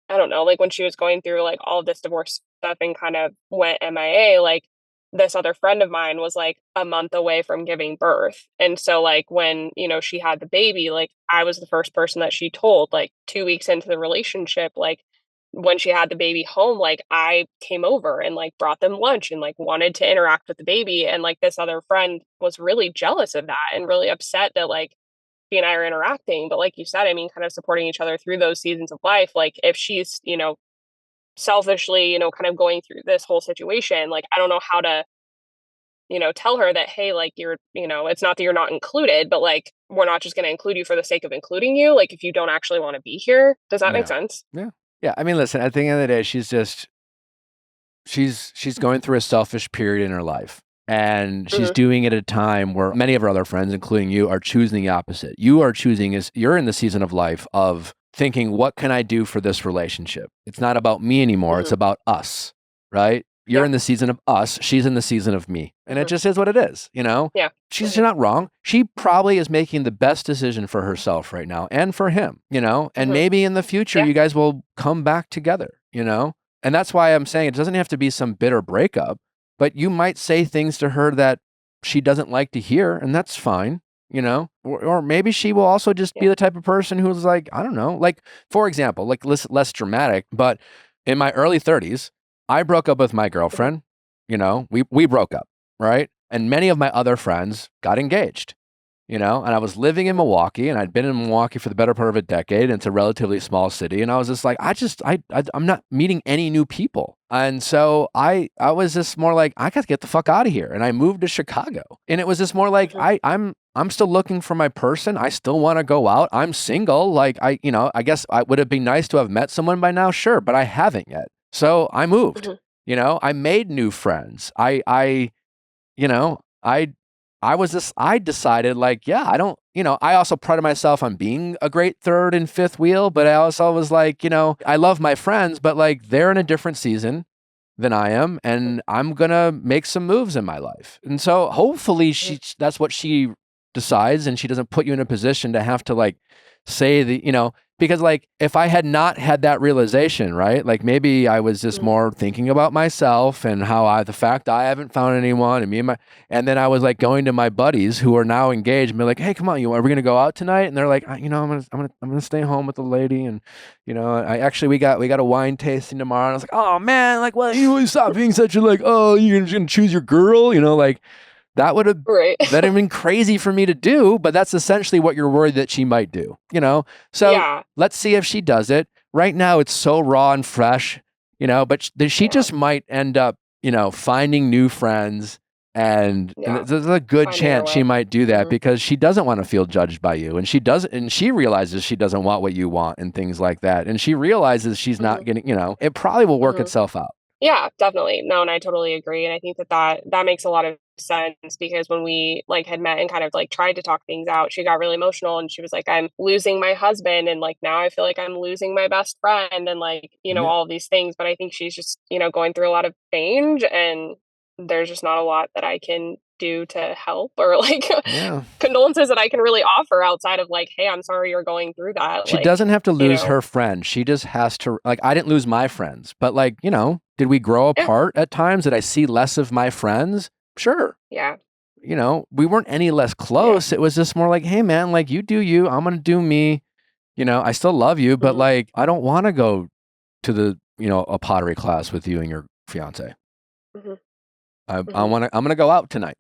I don't know, like when she was going through like all of this divorce stuff and kind of went MIA, like this other friend of mine was like a month away from giving birth. And so like when, she had the baby, like I was the first person that she told, like 2 weeks into the relationship, like when she had the baby home, like I came over and like brought them lunch and like wanted to interact with the baby. And like this other friend was really jealous of that and really upset that like she and I are interacting. But like you said, I mean, kind of supporting each other through those seasons of life. Like if she's, selfishly, kind of going through this whole situation, like I don't know how to, tell her that, hey, like you're, it's not that you're not included, but like we're not just going to include you for the sake of including you. Like if you don't actually want to be here, does that make sense? Yeah. I mean, listen, at the end of the day, she's going through a selfish period in her life. And she's doing it at a time where many of her other friends, including you, are choosing the opposite. You're in the season of life of thinking, what can I do for this relationship? It's not about me anymore. It's about us, right? You're in the season of us. She's in the season of me. And it just is what it is, Yeah. She's not wrong. She probably is making the best decision for herself right now and for him, and maybe in the future, you guys will come back together, And that's why I'm saying it doesn't have to be some bitter breakup, but you might say things to her that she doesn't like to hear, and that's fine, or maybe she will also just be the type of person who's like, I don't know, like, for example, like less dramatic, but in my early 30s, I broke up with my girlfriend, we broke up, right? And many of my other friends got engaged. And I was living in Milwaukee, and I'd been in Milwaukee for the better part of a decade. And it's a relatively small city. And I was just like, I'm not meeting any new people. And so I was just more like, I got to get the fuck out of here. And I moved to Chicago. And it was just more like, I'm still looking for my person. I still want to go out. I'm single. Like I guess would it be nice to have met someone by now? Sure. But I haven't yet. So I moved, I made new friends. I decided like, yeah, I don't, I also prided myself on being a great third and fifth wheel, but I also was like, I love my friends, but like they're in a different season than I am, and I'm going to make some moves in my life. And so hopefully that's what she decides, and she doesn't put you in a position to have to like say because like if I had not had that realization, right? Like maybe I was just more thinking about myself and how the fact I haven't found anyone, and then I was like going to my buddies who are now engaged and be like, hey, come on, are we gonna go out tonight? And they're like, I'm gonna stay home with the lady, and we got a wine tasting tomorrow. And I was like, oh man, like, well, you stop being such a like, oh, you're just gonna choose your girl, like. That would have been crazy for me to do, but that's essentially what you're worried that she might do, So let's see if she does it. Right now, it's so raw and fresh, but she just might end up, finding new friends. And there's a good chance she might do that because she doesn't want to feel judged by you. And she realizes she doesn't want what you want and things like that. And she realizes she's not getting, it probably will work itself out. Yeah, definitely. No, and I totally agree. And I think that makes a lot of sense, because when we like had met and kind of like tried to talk things out, she got really emotional and she was like, I'm losing my husband, and like now I feel like I'm losing my best friend, and like, all of these things. But I think she's just, going through a lot of change, and there's just not a lot that I can do to help, or like condolences that I can really offer outside of like, hey, I'm sorry you're going through that. She doesn't have to lose her friend. She just has to, like, I didn't lose my friends, but like, did we grow apart at times? Did I see less of my friends? Sure. Yeah. We weren't any less close. It was just more like, hey man, like you do you, I'm going to do me. I still love you, but like, I don't want to go to the, a pottery class with you and your fiance. I'm going to go out tonight,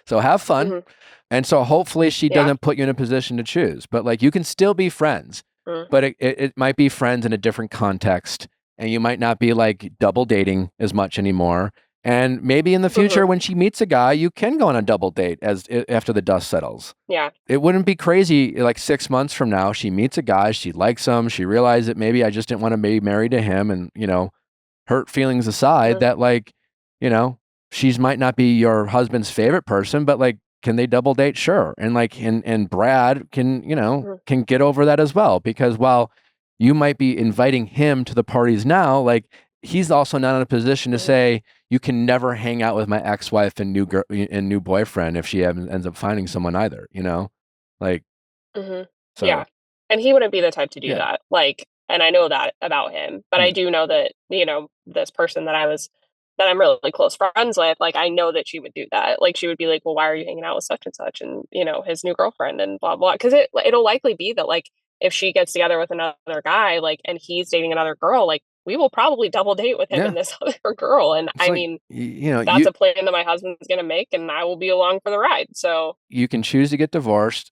so have fun. And so hopefully she doesn't put you in a position to choose, but like, you can still be friends, but it might be friends in a different context. And you might not be like double dating as much anymore. And maybe in the future, when she meets a guy, you can go on a double date after the dust settles. Yeah. It wouldn't be crazy. Like 6 months from now, she meets a guy, she likes him. She realized that maybe I just didn't want to be married to him. And, hurt feelings aside, that like, she might not be your husband's favorite person, but like, can they double date? Sure. And like, and Brad can, can get over that as well. Because while you might be inviting him to the parties now. Like, he's also not in a position to say, you can never hang out with my ex-wife and new boyfriend if she ends up finding someone either, like, Mhm. so Yeah. And he wouldn't be the type to do yeah. that. Like, and I know that about him, but I Yeah. do know that, this person that I'm really close friends with, like, I know that she would do that. Like, she would be like, well, why are you hanging out with such and such and, his new girlfriend and blah, blah. Cause it'll likely be that, like, if she gets together with another guy, like, and he's dating another girl, like, we will probably double date with him Yeah. and this other girl. And It's I like, mean, you that's a plan that my husband's going to make and I will be along for the ride. So you can choose to get divorced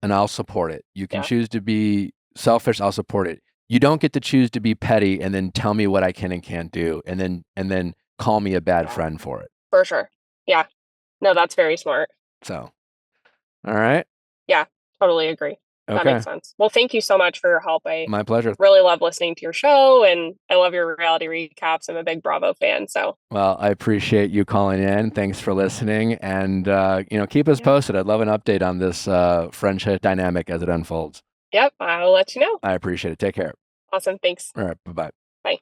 and I'll support it. You can yeah, choose to be selfish, I'll support it. You don't get to choose to be petty and then tell me what I can and can't do and then call me a bad friend for it. for sure. Yeah. No, that's very smart. So, all right. Yeah, totally agree. That Okay. makes sense. Well, thank you so much for your help. I My pleasure. really love listening to your show and I love your reality recaps. I'm a big Bravo fan. So, Well, I appreciate you calling in. Thanks for listening. And, keep us posted. I'd love an update on this friendship dynamic as it unfolds. yep, I'll let you know. I appreciate it. Take care. Awesome. Thanks. All right. Bye-bye. Bye.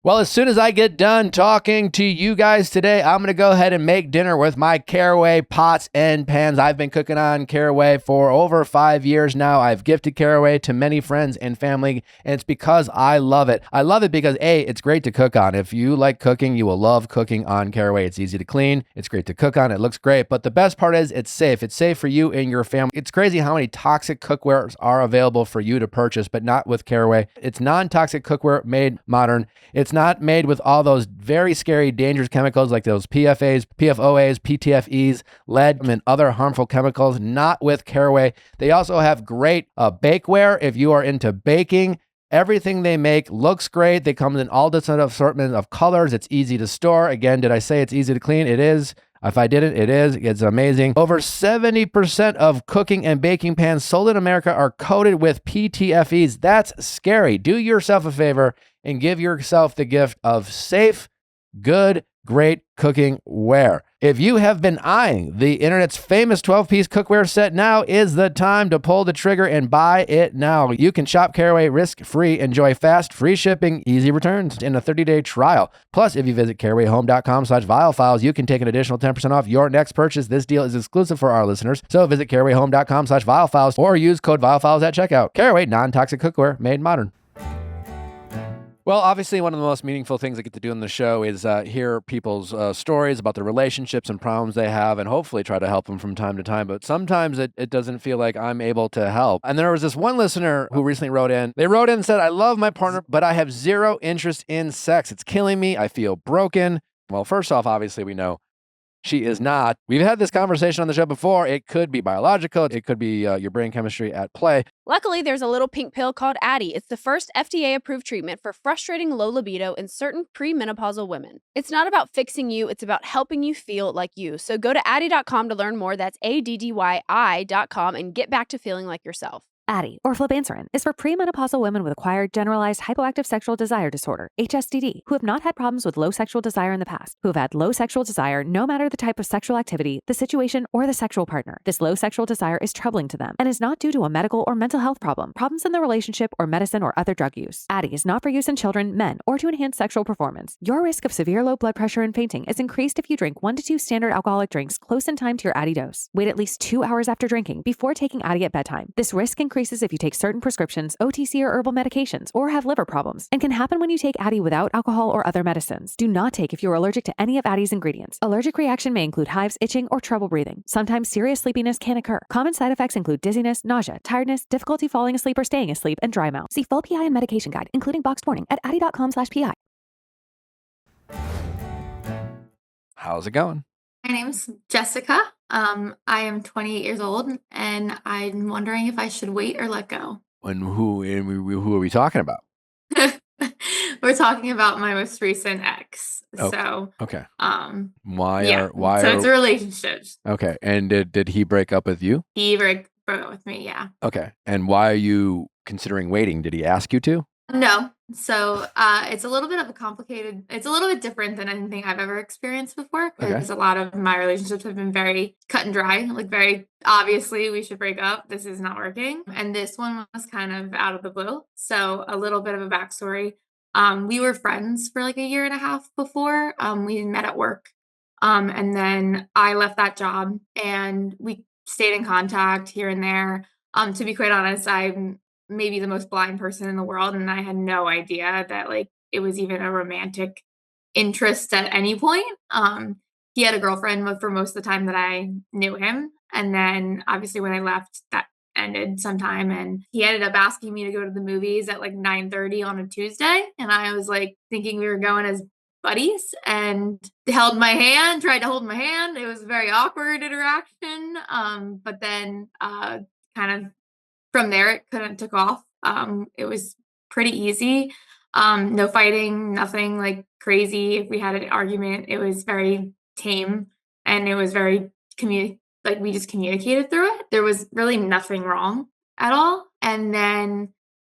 Well, as soon as I get done talking to you guys today, I'm going to go ahead and make dinner with my Caraway pots and pans. I've been cooking on Caraway for over 5 years now. I've gifted Caraway to many friends and family, and it's because I love it. I love it because, A, it's great to cook on. If you like cooking, you will love cooking on Caraway. It's easy to clean. It's great to cook on. It looks great. But the best part is it's safe. It's safe for you and your family. It's crazy how many toxic cookwares are available for you to purchase, but not with Caraway. It's non-toxic cookware made modern. It's not made with all those very scary, dangerous chemicals like those PFAs, PFOAs, PTFEs, lead, and other harmful chemicals. Not with Caraway. They also have great bakeware if you are into baking. Everything they make looks great. They come in all different assortment of colors. It's easy to store. Again, did I say it's easy to clean? It is. If I didn't, it is. It's amazing. Over 70% of cooking and baking pans sold in America are coated with PTFEs. That's scary. Do yourself a favor and give yourself the gift of safe, good, great cooking ware. If you have been eyeing the internet's famous 12-piece cookware set, now is the time to pull the trigger and buy it now. You can shop Caraway risk-free, enjoy fast, free shipping, easy returns, and a 30-day trial. Plus, if you visit carawayhome.com/viallfiles, you can take an additional 10% off your next purchase. This deal is exclusive for our listeners, so visit carawayhome.com/viallfiles or use code viallfiles at checkout. Caraway, non-toxic cookware made modern. Well, obviously, one of the most meaningful things I get to do in the show is hear people's stories about their relationships and problems they have and hopefully try to help them from time to time. But sometimes it doesn't feel like I'm able to help. And there was this one listener who recently wrote in. They wrote in and said, I love my partner, but I have zero interest in sex. It's killing me. I feel broken. Well, first off, obviously, we know she is not. We've had this conversation on the show before. It could be biological. It could be your brain chemistry at play. Luckily, there's a little pink pill called Addyi. It's the first FDA-approved treatment for frustrating low libido in certain premenopausal women. It's not about fixing you. It's about helping you feel like you. So go to Addyi.com to learn more. That's ADDYI.com and get back to feeling like yourself. Addyi, or flibanserin, is for premenopausal women with acquired generalized hypoactive sexual desire disorder, HSDD, who have not had problems with low sexual desire in the past, who have had low sexual desire no matter the type of sexual activity, the situation, or the sexual partner. This low sexual desire is troubling to them and is not due to a medical or mental health problem, problems in the relationship, or medicine or other drug use. Addyi is not for use in children, men, or to enhance sexual performance. Your risk of severe low blood pressure and fainting is increased if you drink 1 to 2 standard alcoholic drinks close in time to your Addyi dose. Wait at least 2 hours after drinking before taking Addyi at bedtime. This risk increases if you take certain prescriptions, OTC or herbal medications, or have liver problems, and can happen when you take Addyi without alcohol or other medicines. Do not take if you are allergic to any of Addyi's ingredients. Allergic reaction may include hives, itching, or trouble breathing. Sometimes serious sleepiness can occur. Common side effects include dizziness, nausea, tiredness, difficulty falling asleep or staying asleep, and dry mouth. See full PI and medication guide, including boxed warning, at addyi.com/PI. How's it going? My name's Jessica. I am 28 years old, and I'm wondering if I should wait or let go. And who are we talking about? We're talking about my most recent ex. Okay. So, Okay. why Why So are it's a relationship. okay? And did he break up with you? He broke up with me. Yeah. Okay. And why are you considering waiting? Did he ask you to? No, So it's a little bit of a complicated, it's a little bit different than anything I've ever experienced before, Okay. because a lot of my relationships have been very cut and dry, like very obviously we should break up. This is not working. And this one was kind of out of the blue. So a little bit of a backstory. We were friends for like a year and a half before. We met at work. And then I left that job and we stayed in contact here and there. To be quite honest, I'm maybe the most blind person in the world, and I had no idea that like it was even a romantic interest at any point. He had a girlfriend for most of the time that I knew him, and then obviously when I left, that ended sometime, and he ended up asking me to go to the movies at like 9:30 on a Tuesday, and I was like thinking we were going as buddies, and held my hand, tried to hold my hand. It was a very awkward interaction, but then kind of from there, it kind of took off. It was pretty easy. No fighting, nothing like crazy. If we had an argument, it was very tame, and it was very like we just communicated through it. There was really nothing wrong at all. And then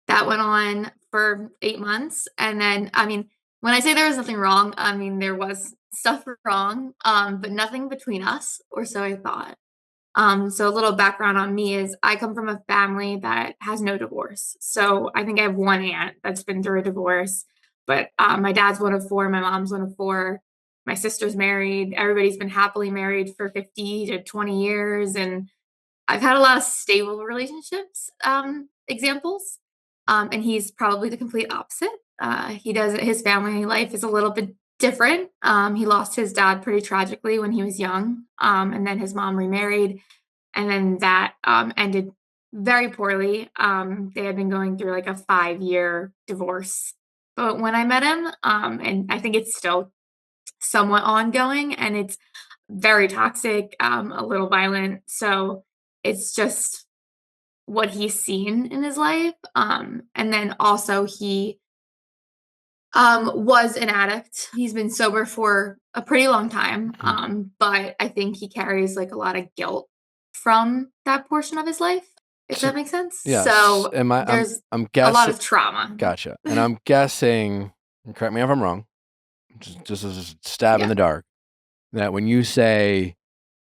that went on for 8 months. And then, I mean, when I say there was nothing wrong, I mean, there was stuff wrong, but nothing between us, or so I thought. So a little background on me is I come from a family that has no divorce. So I think I have one aunt that's been through a divorce, but my dad's one of four, my mom's one of four, my sister's married. Everybody's been happily married for 50 to 20 years, and I've had a lot of stable relationships examples. And he's probably the complete opposite. His family life is a little bit different. He lost his dad pretty tragically when he was young, and then his mom remarried, and then that ended very poorly. They had been going through like a 5-year divorce. But when I met him, and I think it's still somewhat ongoing, and it's very toxic, a little violent. So it's just what he's seen in his life. And then also he was an addict. He's been sober for a pretty long time. But I think he carries like a lot of guilt from that portion of his life, if that makes sense. Yeah. So I'm a guessing lot of trauma. Gotcha. And I'm guessing, and correct me if I'm wrong, just as a stab in the dark, that when you say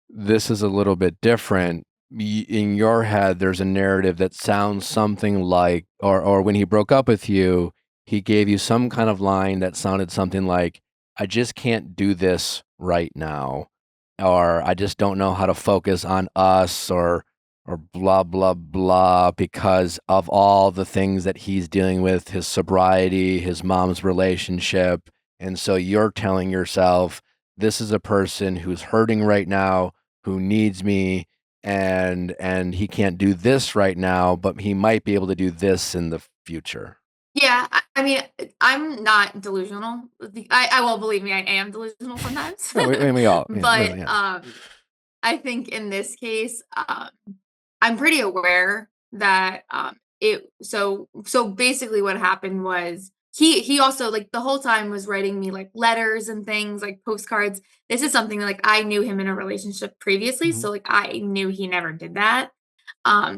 this is a little bit different, in your head, there's a narrative that sounds something like, or when he broke up with you, he gave you some kind of line that sounded something like, I just can't do this right now, or I just don't know how to focus on us, or blah, blah, blah, because of all the things that he's dealing with, his sobriety, his mom's relationship. And so you're telling yourself, this is a person who's hurting right now, who needs me, and he can't do this right now, but he might be able to do this in the future. Yeah, I mean, I'm not delusional. I will believe me, I am delusional sometimes. No, we all, But yeah. I think in this case, I'm pretty aware that so basically what happened was he also like the whole time was writing me like letters and things like postcards. This is something like I knew him in a relationship previously, so like I knew he never did that.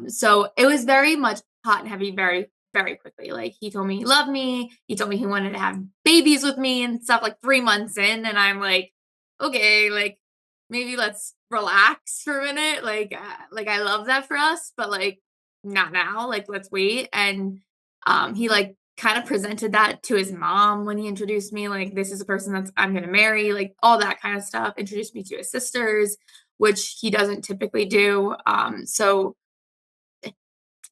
So it was very much hot and heavy very, very quickly. Like he told me he loved me, he told me he wanted to have babies with me and stuff like 3 months in, and I'm like, okay, like maybe let's relax for a minute. Like I love that for us, but like not now. Like let's wait. And he like kind of presented that to his mom when he introduced me. Like this is a person that's I'm gonna marry. Like all that kind of stuff. Introduced me to his sisters, which he doesn't typically do. So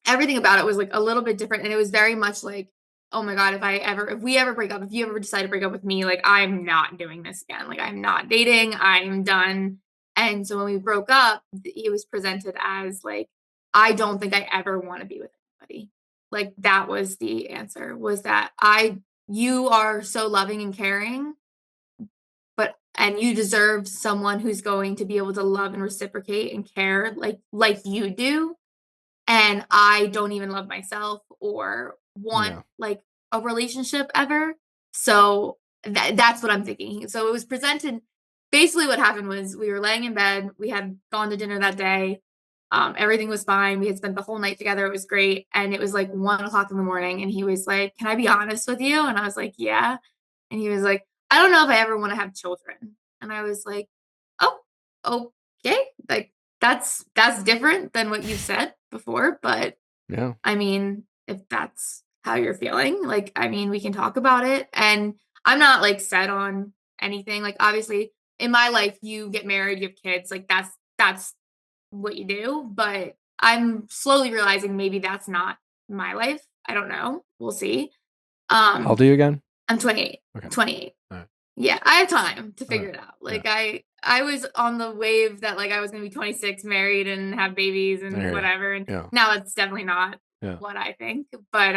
everything about it was like a little bit different, and it was very much like, oh my god, if we ever break up, if you ever decide to break up with me, like I'm not doing this again, like I'm not dating, I'm done. And so when we broke up, it was presented as like, I don't think I ever want to be with anybody. Like that was the answer, was that you are so loving and caring, and you deserve someone who's going to be able to love and reciprocate and care like you do, and I don't even love myself or want like a relationship ever. So that's what I'm thinking. So it was presented, basically what happened was we were laying in bed, we had gone to dinner that day. Everything was fine. We had spent the whole night together. It was great. And it was like 1 o'clock in the morning. And he was like, can I be honest with you? And I was like, yeah. And he was like, I don't know if I ever want to have children. And I was like, oh, okay. Like that's different than what you've said before. But Yeah. I mean, if that's how you're feeling, like, I mean, we can talk about it. And I'm not like set on anything. Like, obviously, in my life, you get married, you have kids. Like, that's what you do. But I'm slowly realizing maybe that's not my life. I don't know. We'll see. How old are you again? I'm 28. Okay. 28. All right. Yeah, I have time to figure Alright. it out. Like I was on the wave that like I was gonna be 26, married and have babies I and hear you. whatever. And Yeah. now it's definitely not Yeah. what I think. But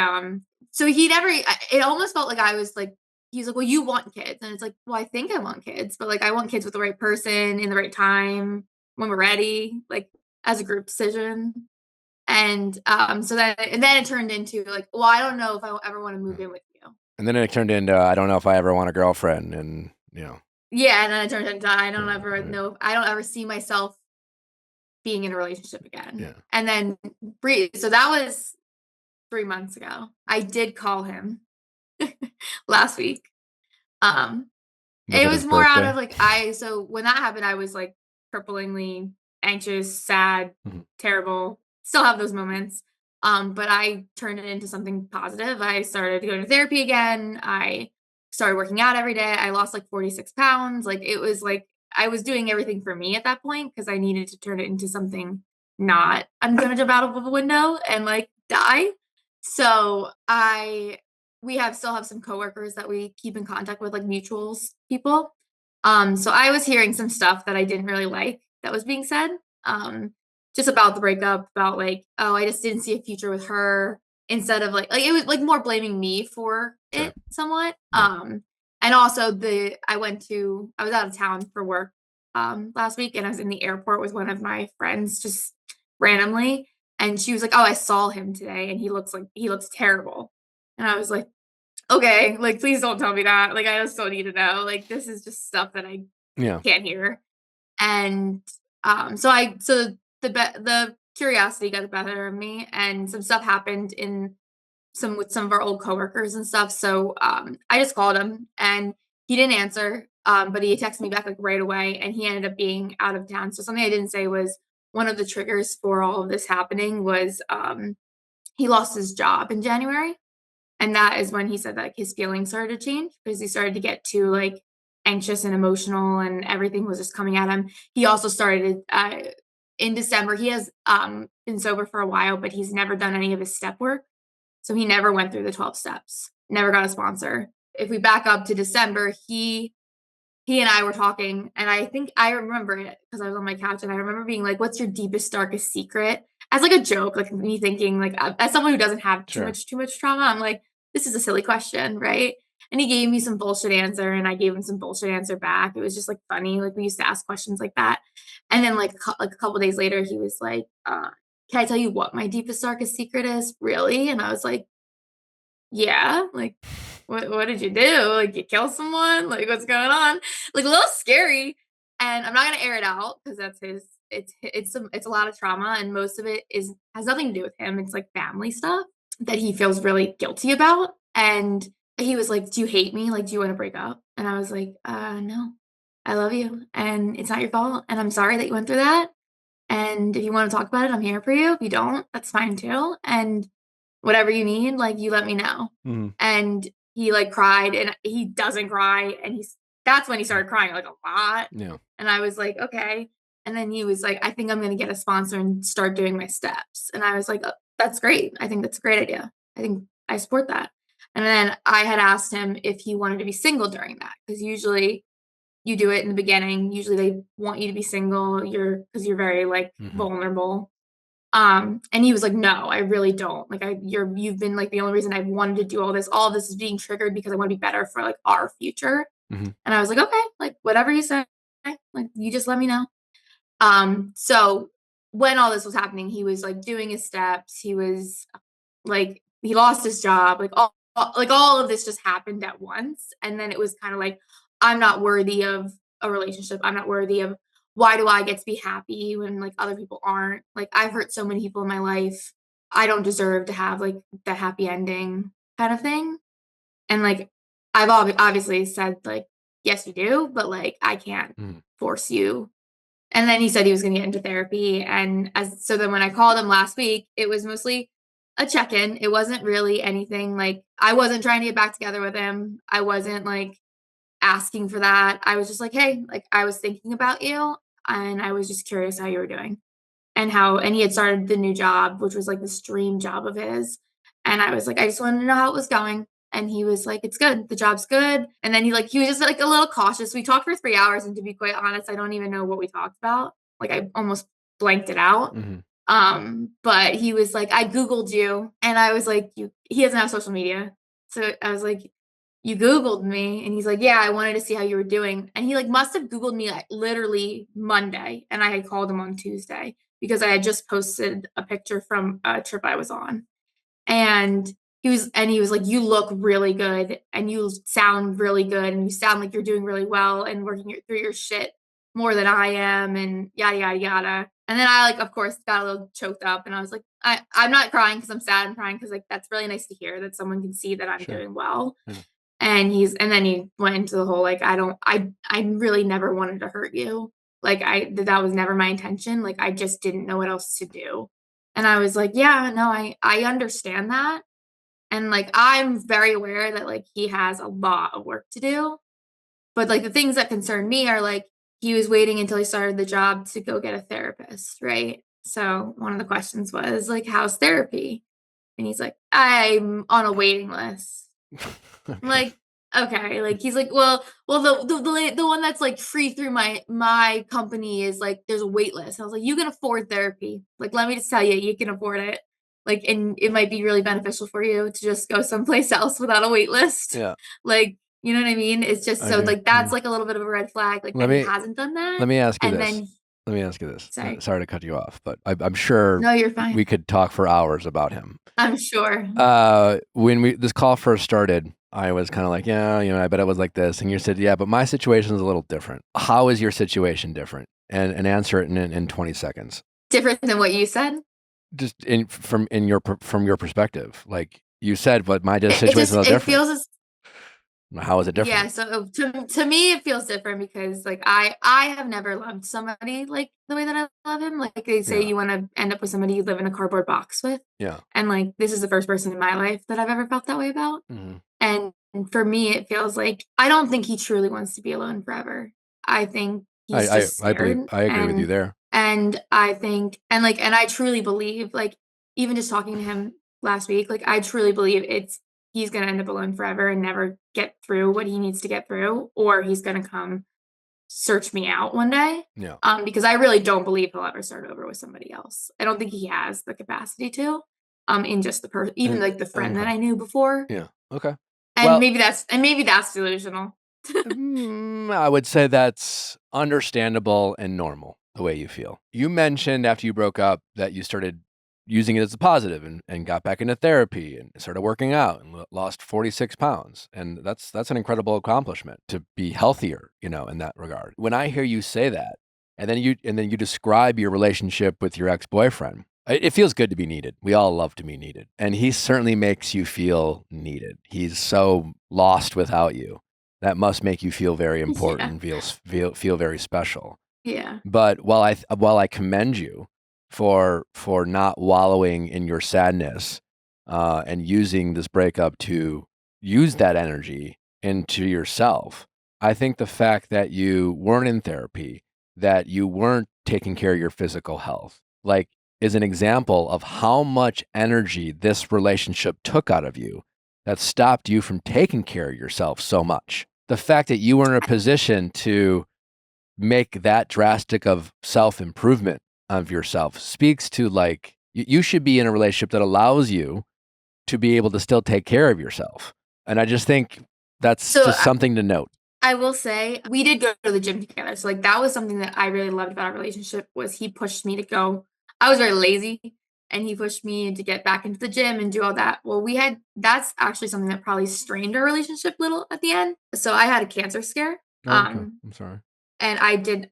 so he never it almost felt like I was like, he's like, well, you want kids. And it's like, well, I think I want kids, but like I want kids with the right person in the right time when we're ready, like as a group decision. And so then it turned into like, well, I don't know if I ever want to move in with you. And then it turned into, I don't know if I ever want a girlfriend, and Yeah, and then it turned into I don't Yeah, ever right. know, I don't ever see myself being in a relationship again. Yeah. And then so that was 3 months ago. I did call him last week. Was It it was his more out birthday? of like so when that happened, I was like cripplingly anxious, sad, Mhm. terrible. Still have those moments. But I turned it into something positive. I started going to therapy again. I started working out every day. I lost like 46 pounds. Like it was like I was doing everything for me at that point because I needed to turn it into something not I'm gonna jump out of a window and like die. So we still have some coworkers that we keep in contact with, like mutuals people. So I was hearing some stuff that I didn't really like that was being said. Just about the breakup, about like, oh, I just didn't see a future with her, instead of like it was like more blaming me for Sure. it somewhat. Yeah. And also I was out of town for work last week, and I was in the airport with one of my friends just randomly, and she was like, oh, I saw him today and he looks terrible. And I was like, okay, like please don't tell me that. Like I just don't need to know. Like this is just stuff that I Yeah. can't hear. And so the curiosity got the better of me, and some stuff happened with some of our old coworkers and stuff. So I just called him and he didn't answer. But he texted me back like right away, and he ended up being out of town. So something I didn't say was one of the triggers for all of this happening was he lost his job in January. And that is when he said that like, his feelings started to change because he started to get too like anxious and emotional, and everything was just coming at him. He also started in December. He has been sober for a while, but he's never done any of his step work. So he never went through the 12 steps, never got a sponsor. If we back up to December, he and I were talking, and I think I remember it because I was on my couch, and I remember being like, what's your deepest, darkest secret? As like a joke, like me thinking, like as someone who doesn't have too much trauma, I'm like, this is a silly question, right? And he gave me some bullshit answer, and I gave him some bullshit answer back. It was just like funny, like we used to ask questions like that. And then like a couple days later, he was like, "Can I tell you what my deepest, darkest secret is, really?" And I was like, "Yeah, like." What did you do? Like you kill someone? Like what's going on? Like a little scary. And I'm not gonna air it out because that's his. It's a lot of trauma, and most of it has nothing to do with him. It's like family stuff that he feels really guilty about. And he was like, "Do you hate me? Like, do you want to break up?" And I was like, no, I love you, and it's not your fault, and I'm sorry that you went through that. And if you want to talk about it, I'm here for you. If you don't, that's fine too. And whatever you need, like you let me know. Mhm. And he like cried, and he doesn't cry. And that's when he started crying like a lot. Yeah. And I was like, okay. And then he was like, I think I'm going to get a sponsor and start doing my steps. And I was like, oh, that's great. I think that's a great idea. I think I support that. And then I had asked him if he wanted to be single during that, because usually you do it in the beginning. Usually they want you to be single. Because you're very like vulnerable. And he was like, no, I really don't. Like you've been like the only reason I've wanted to do all this. All of this is being triggered because I want to be better for like our future. Mhm. And I was like, okay, like whatever you say, like you just let me know. So when all this was happening, he was like doing his steps. He was like, he lost his job. Like all of this just happened at once. And then it was kind of like, I'm not worthy of a relationship. I'm not worthy of why do I get to be happy when like other people aren't? Like I've hurt so many people in my life. I don't deserve to have like the happy ending kind of thing. And like I've obviously said like, yes, you do, but like I can't force you. And then he said he was going to get into therapy. And so then when I called him last week, it was mostly a check-in. It wasn't really anything like I wasn't trying to get back together with him. I wasn't like asking for that. I was just like, hey, like I was thinking about you and I was just curious how you were doing and he had started the new job, which was like this dream job of his. And I was like, I just wanted to know how it was going. And he was like, it's good. The job's good. And then he was just like a little cautious. We talked for 3 hours. And to be quite honest, I don't even know what we talked about. Like I almost blanked it out. But he was like, I Googled you. And I was like, he doesn't have social media. So I was like, you Googled me. And he's like, yeah, I wanted to see how you were doing. And he like must have Googled me like literally Monday. And I had called him on Tuesday because I had just posted a picture from a trip I was on. And he was like, you look really good and you sound really good and you sound like you're doing really well and working through your shit more than I am and yada, yada, yada. And then I like, of course, got a little choked up and I was like, I'm not crying because I'm sad. I'm crying because like, that's really nice to hear that someone can see that I'm doing well. And then he went into the whole, like, I really never wanted to hurt you. Like that was never my intention. Like, I just didn't know what else to do. And I was like, yeah, no, I understand that. And like, I'm very aware that like he has a lot of work to do. But like the things that concern me are like, he was waiting until he started the job to go get a therapist. Right. So one of the questions was like, how's therapy? And he's like, I'm on a waiting list. Okay. Like, okay, like he's like, well, the one that's like free through my company is like there's a wait list. I was like, you can afford therapy. Like, let me just tell you, you can afford it. Like, and it might be really beneficial for you to just go someplace else without a wait list. Yeah. Like, you know what I mean? It's just so like that's like a little bit of a red flag. Like that he hasn't done that. Let me ask you and this. then Let me ask you this. sorry to cut you off, but I'm sure no, you're fine. we could talk for hours about him. I'm sure. When this call first started, I was kind of like, yeah, I bet it was like this. And you said, yeah, but my situation is a little different. How is your situation different? And answer it in 20 seconds. Different than what you said? Just from your perspective. Like you said, but my situation is a little different. It feels how is it different? Yeah, so to me it feels different because like I have never loved somebody like the way that I love him. Like they say you want to end up with somebody you live in a cardboard box with. Yeah. And like this is the first person in my life that I've ever felt that way about. And for me it feels like I don't think he truly wants to be alone forever. I think he's just scared. I agree with you there. And I think and I truly believe like even just talking to him last week, like I truly believe he's going to end up alone forever and never get through what he needs to get through, or he's going to come search me out one day. Yeah. Because I really don't believe he'll ever start over with somebody else. I don't think he has the capacity to, in just the person, even like the friend that I knew before. Yeah. Okay. And maybe that's delusional. I would say that's understandable and normal the way you feel. You mentioned after you broke up that you started using it as a positive and got back into therapy and started working out and lost 46 pounds. And that's an incredible accomplishment to be healthier, in that regard. When I hear you say that, and then you describe your relationship with your ex-boyfriend, it feels good to be needed. We all love to be needed. And he certainly makes you feel needed. He's so lost without you. That must make you feel very important and feel very special. Yeah. But while I commend you for not wallowing in your sadness and using this breakup to use that energy into yourself, I think the fact that you weren't in therapy, that you weren't taking care of your physical health, like is an example of how much energy this relationship took out of you that stopped you from taking care of yourself so much. The fact that you were in a position to make that drastic of self-improvement of yourself speaks to like, you should be in a relationship that allows you to be able to still take care of yourself. And I just think that's just something to note. I will say we did go to the gym together. So like that was something that I really loved about our relationship was he pushed me to go. I was very lazy and he pushed me to get back into the gym and do all that. Well, that's actually something that probably strained our relationship a little at the end. So I had a cancer scare. I'm sorry. And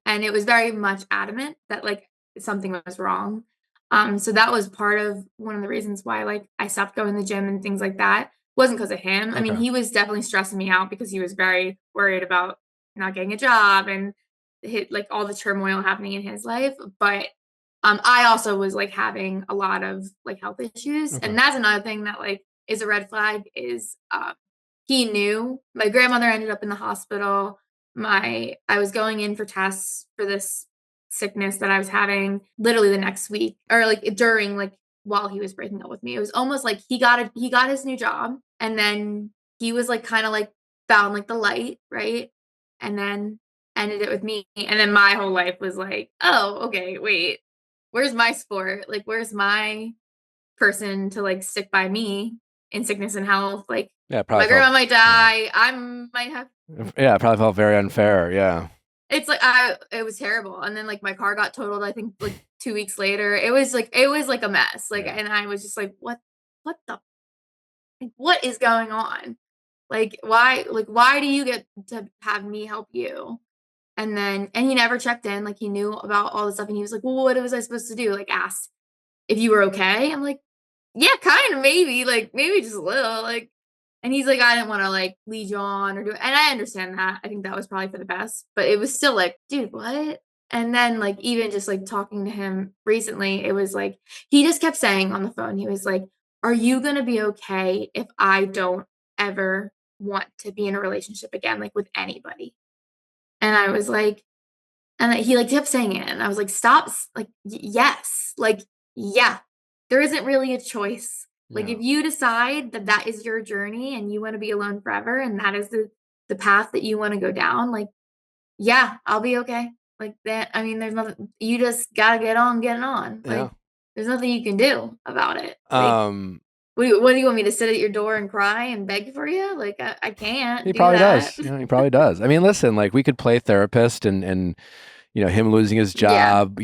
and it was very much adamant that like something was wrong. So that was part of one of the reasons why like I stopped going to the gym and things like that. Wasn't because of him. I mean, Okay. he was definitely stressing me out because he was very worried about not getting a job and like all the turmoil happening in his life. But I also was like having a lot of like health issues. Okay. And that's another thing that like is a red flag is he knew my grandmother ended up in the hospital. I was going in for tests for this sickness that I was having literally the next week or like during like while he was breaking up with me. It was almost like he got his new job and then he was like kind of like found like the light, right? And then ended it with me. And then my whole life was like, oh, okay, wait, where's my sport? Like, where's my person to like stick by me in sickness and health? Like, Yeah, my probably grandma felt. might die. I might have. Yeah, it probably felt very unfair. Yeah. It's like it was terrible. And then like my car got totaled. I think like 2 weeks later. It was like a mess. Like, Yeah. and I was just like, what the, like, what is going on? Like, why do you get to have me help you? And he never checked in. Like, he knew about all this stuff, and he was like, well, what was I supposed to do? Like, asked if you were okay. I'm like, yeah, kind of, maybe, like, maybe just a little, like, and he's like, I didn't want to like lead you on or do it. And I understand that. I think that was probably for the best, but it was still like, dude, what? And then like, even just like talking to him recently, it was like, he just kept saying on the phone, he was like, are you going to be okay if I don't ever want to be in a relationship again, like with anybody? And I was like, and he like kept saying it, and I was like, "Stop!" Like, yes, like, yeah. There isn't really a choice. Like, Yeah. if you decide that that is your journey and you want to be alone forever, and that is the path that you want to go down, like, yeah, I'll be okay. Like that. I mean, there's nothing. You just gotta get on, getting on. Yeah. Like, there's nothing you can do about it. Like, Um, what do you want me to sit at your door and cry and beg for you? Like, I can't he do probably that. does. You know, he probably does. I mean, listen, like we could play therapist and him losing his Yeah. job,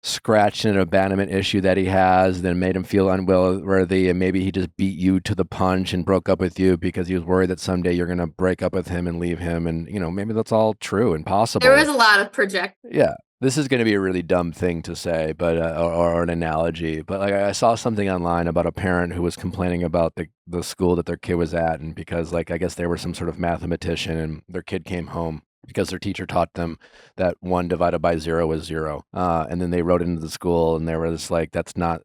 scratching an abandonment issue that he has, then made him feel unworthy, and maybe he just beat you to the punch and broke up with you because he was worried that someday you're going to break up with him and leave him, and maybe that's all true and possible. There was a lot of project. Yeah, this is going to be a really dumb thing to say, but or an analogy, but like I saw something online about a parent who was complaining about the school that their kid was at, and because like I guess they were some sort of mathematician, and their kid came home because their teacher taught them that 1 divided by 0 is 0, and then they wrote into the school and they were just like, that's not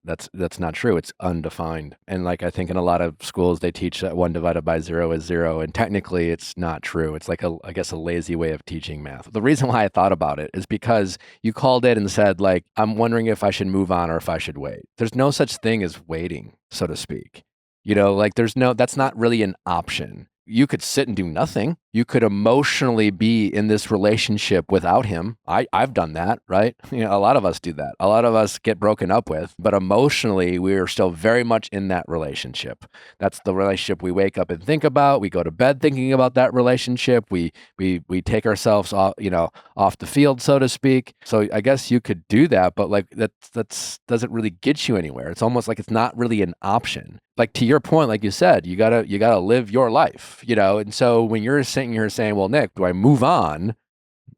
true. It's undefined. And like I think in a lot of schools they teach that 1 divided by 0 is 0, and technically it's not true. It's like I guess a lazy way of teaching math. The reason why I thought about it is because you called it and said like, I'm wondering if I should move on or if I should wait. There's no such thing as waiting, so to speak. Like that's not really an option. You could sit and do nothing. You could emotionally be in this relationship without him. I've done that, right? A lot of us do that. A lot of us get broken up with, but emotionally, we are still very much in that relationship. That's the relationship we wake up and think about. We go to bed thinking about that relationship. We take ourselves off, off the field, so to speak. So I guess you could do that, but like that's doesn't really get you anywhere. It's almost like it's not really an option. Like to your point, like you said, you gotta live your life, and so when you're sitting here saying, well, Nick, do I move on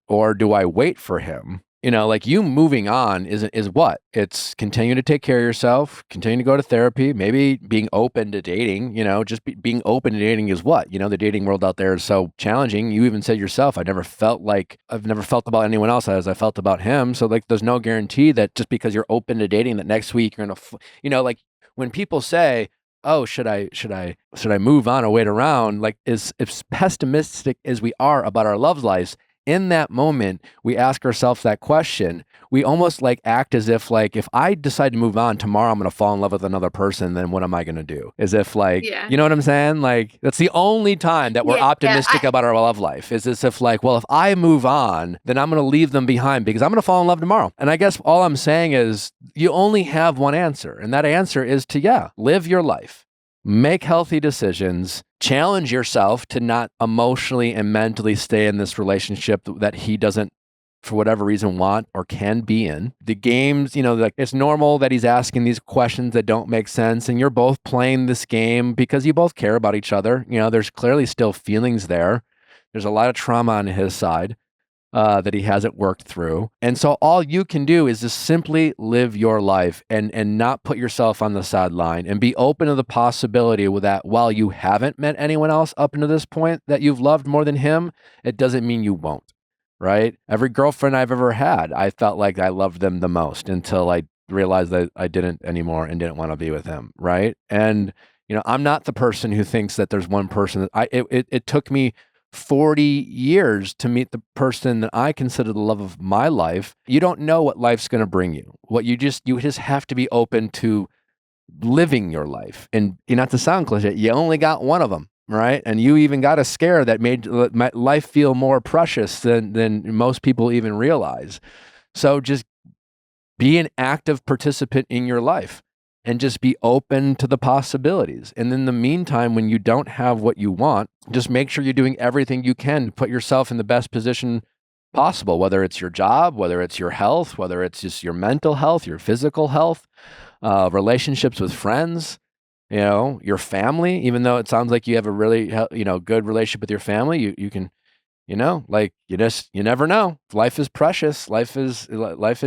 or do I wait for him? Like you moving on is what? It's continue to take care of yourself, continue to go to therapy, maybe being open to dating, just being open to dating is what? The dating world out there is so challenging. You even said yourself, I've never felt about anyone else as I felt about him. So like, there's no guarantee that just because you're open to dating that next week you're going to, like when people say, oh, should I move on or wait around? Like as pessimistic as we are about our love lives, in that moment, we ask ourselves that question. We almost like act as if like, if I decide to move on tomorrow, I'm going to fall in love with another person. Then what am I going to do? As if like, Yeah. you know what I'm saying? Like that's the only time that we're optimistic about our love life is as if like, well, if I move on, then I'm going to leave them behind because I'm going to fall in love tomorrow. And I guess all I'm saying is you only have one answer. And that answer is to, live your life. Make healthy decisions, challenge yourself to not emotionally and mentally stay in this relationship that he doesn't, for whatever reason, want or can be in. The games, like it's normal that he's asking these questions that don't make sense, and you're both playing this game because you both care about each other. There's clearly still feelings there. There's a lot of trauma on his side. that he hasn't worked through. And so all you can do is just simply live your life and not put yourself on the sideline and be open to the possibility that while you haven't met anyone else up until this point that you've loved more than him, it doesn't mean you won't, right? Every girlfriend I've ever had, I felt like I loved them the most until I realized that I didn't anymore and didn't want to be with him, right? And I'm not the person who thinks that there's one person that it took me 40 years to meet the person that I consider the love of my life. You don't know what life's going to bring you. You just have to be open to living your life. And not to sound cliche, you only got one of them, right? And you even got a scare that made life feel more precious than most people even realize. So just be an active participant in your life and just be open to the possibilities. And in the meantime, when you don't have what you want, just make sure you're doing everything you can to put yourself in the best position possible, whether it's your job, whether it's your health, whether it's just your mental health, your physical health, relationships with friends, your family. Even though it sounds like you have a really, good relationship with your family, you can, you never know. Life is precious. Life is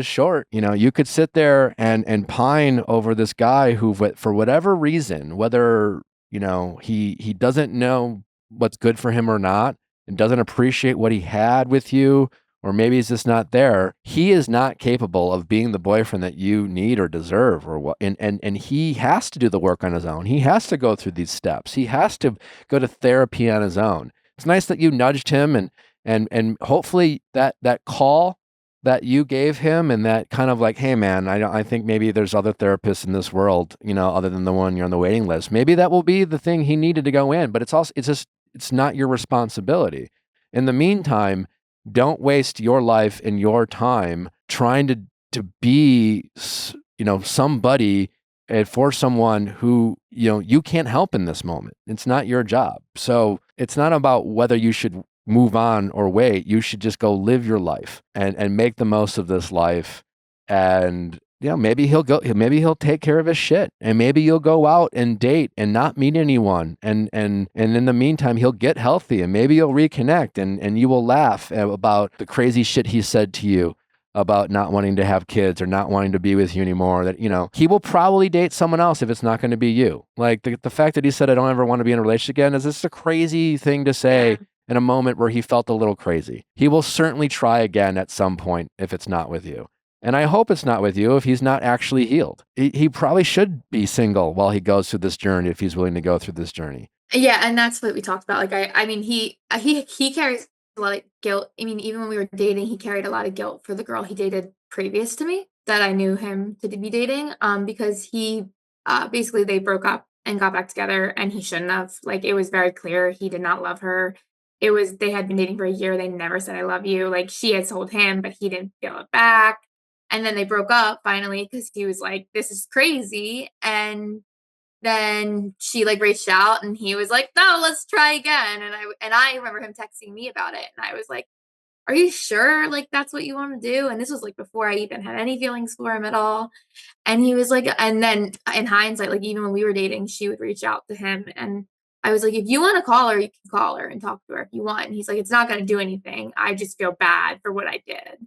short. You could sit there and pine over this guy who, for whatever reason, whether, he doesn't know what's good for him or not, and doesn't appreciate what he had with you, or maybe he's just not there. He is not capable of being the boyfriend that you need or deserve, or what. And he has to do the work on his own. He has to go through these steps. He has to go to therapy on his own. It's nice that you nudged him and hopefully that call that you gave him, and that kind of like, hey man, I think maybe there's other therapists in this world, other than the one you're on the waiting list. Maybe that will be the thing he needed to go in, but it's not your responsibility. In the meantime, don't waste your life and your time trying to be, somebody and for someone who, you can't help in this moment. It's not your job. So it's not about whether you should move on or wait. You should just go live your life and make the most of this life. And maybe he'll take care of his shit, and maybe you'll go out and date and not meet anyone. And in the meantime, he'll get healthy, and maybe you'll reconnect, and you will laugh about the crazy shit he said to you about not wanting to have kids or not wanting to be with you anymore. That, he will probably date someone else if it's not going to be you. Like the fact that he said, I don't ever want to be in a relationship again, is this a crazy thing to say in a moment where he felt a little crazy. He will certainly try again at some point if it's not with you. And I hope it's not with you if he's not actually healed. He probably should be single while he goes through this journey, if he's willing to go through this journey. Yeah, and that's what we talked about. Like, I mean, he carries a lot of guilt. I mean, even when we were dating, he carried a lot of guilt for the girl he dated previous to me that I knew him to be dating. Because he basically they broke up and got back together, and he shouldn't have. Like, it was very clear he did not love her. They had been dating for a year. They never said I love you. Like, she had told him, but he didn't feel it back. And then they broke up finally because he was like, this is crazy. And then she like reached out, and he was like, no, let's try again. And I remember him texting me about it. And I was like, are you sure like that's what you want to do? And this was like before I even had any feelings for him at all. And he was like, and then in hindsight, like even when we were dating, she would reach out to him. And I was like, if you want to call her, you can call her and talk to her if you want. And he's like, it's not going to do anything. I just feel bad for what I did.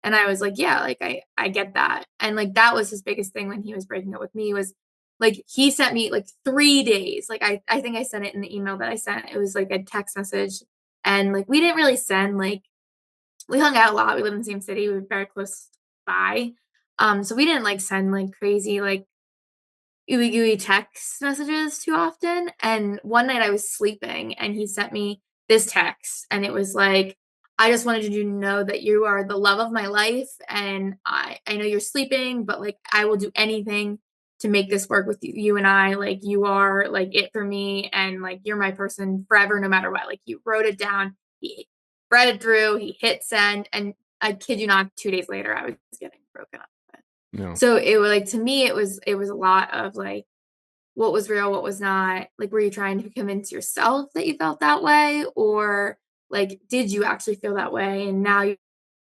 And I was like, yeah, like I get that. And like that was his biggest thing when he was breaking up with me, was like he sent me like 3 days. Like I think I sent it in the email that I sent. It was like a text message. And like we didn't really send like, we hung out a lot. We lived in the same city. We were very close by. So we didn't like send like crazy like ooey gooey text messages too often. And one night I was sleeping, and he sent me this text, and it was like, I just wanted you to know that you are the love of my life, and I know you're sleeping, but like I will do anything to make this work with you and I. Like, you are like it for me, and like you're my person forever no matter what. Like, you wrote it down. He read it through, he hit send, and I kid you not, 2 days later I was getting broken up with. No. So it was like, to me, it was a lot of like, what was real, what was not. Like, were you trying to convince yourself that you felt that way, or like did you actually feel that way, and now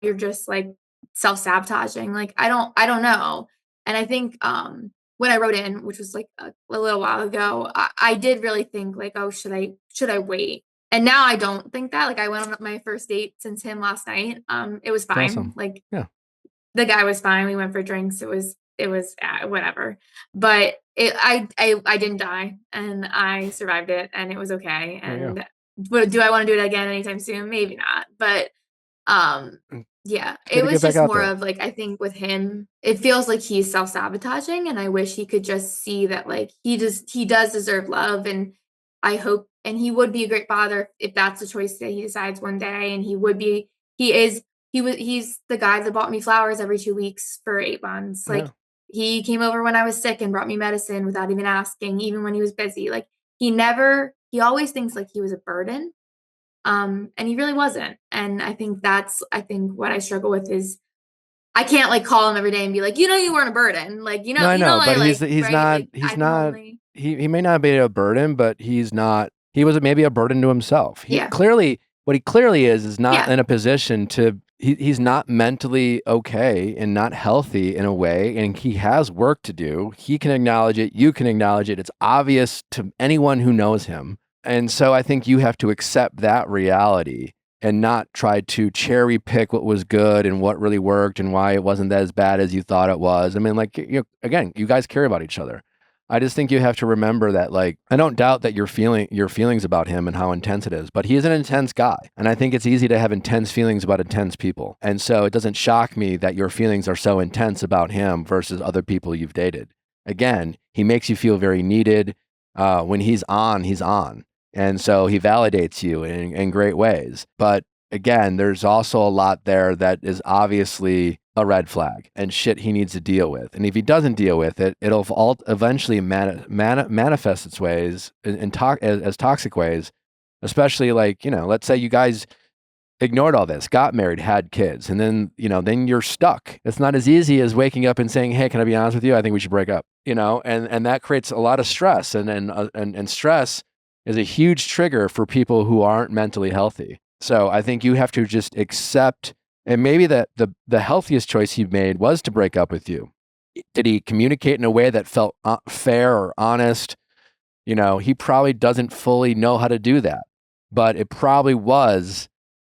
you're just like self-sabotaging? Like, I don't know. And I think when I wrote in, which was like a little while ago, I did really think like, oh, should I wait? And now I don't think that. Like, I went on my first date since him last night. It was fine. Awesome. Like, Yeah. the guy was fine. We went for drinks. It was whatever. But I didn't die, and I survived it, and it was okay. And but do I want to do it again anytime soon? Maybe not. But yeah, it was just more of like, I think with him, it feels like he's self-sabotaging, and I wish he could just see that, like, he does deserve love, and I hope, and he would be a great father if that's the choice that he decides one day, and he's the guy that bought me flowers every 2 weeks for 8 months. Like, he came over when I was sick and brought me medicine without even asking, even when he was busy. Like, he always thinks like he was a burden. And he really wasn't. And I think what I struggle with is I can't like call him every day and be like, you weren't a burden. Like, No, I know, but he's right? not, Like, he's not, he may not be a burden, but he was maybe a burden to himself. What he clearly is not in a position to, he's not mentally okay and not healthy in a way, and he has work to do. He can acknowledge it. You can acknowledge it. It's obvious to anyone who knows him. And so I think you have to accept that reality and not try to cherry pick what was good and what really worked and why it wasn't as bad as you thought it was. I mean, like, again, you guys care about each other. I just think you have to remember that, like, I don't doubt that your feelings about him and how intense it is, but he is an intense guy. And I think it's easy to have intense feelings about intense people. And so it doesn't shock me that your feelings are so intense about him versus other people you've dated. Again, he makes you feel very needed. When he's on, he's on. And so he validates you in great ways. But again, there's also a lot there that is obviously a red flag and shit he needs to deal with. And if he doesn't deal with it, it'll eventually manifest its ways as toxic ways, especially like, let's say you guys ignored all this, got married, had kids, and then, then you're stuck. It's not as easy as waking up and saying, hey, can I be honest with you? I think we should break up, and that creates a lot of stress, and stress is a huge trigger for people who aren't mentally healthy. So I think you have to just accept, and maybe that the healthiest choice he made was to break up with you. Did he communicate in a way that felt fair or honest? He probably doesn't fully know how to do that, but it probably was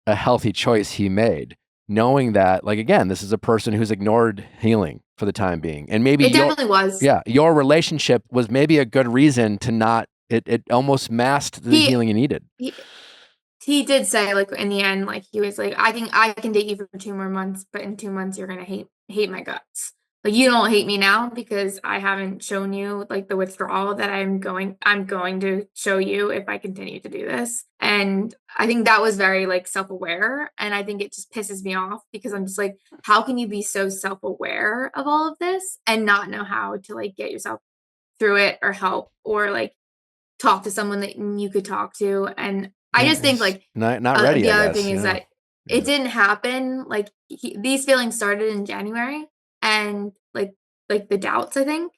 a healthy choice he made, knowing that, like, again, this is a person who's ignored healing for the time being. And maybe it definitely was. Yeah, your relationship was maybe a good reason to not, it almost masked the healing you needed. He did say, like, in the end, like, he was like, I think I can date you for 2 more months, but in 2 months you're gonna hate my guts. Like, you don't hate me now because I haven't shown you, like, the withdrawal that I'm going to show you if I continue to do this. And I think that was very, like, self-aware, and I think it just pisses me off because I'm just like, how can you be so self-aware of all of this and not know how to, like, get yourself through it or help or, like, talk to someone that you could talk to? And I just think, like, not ready. The other thing is that it didn't happen. Like, these feelings started in January, and like the doubts, I think,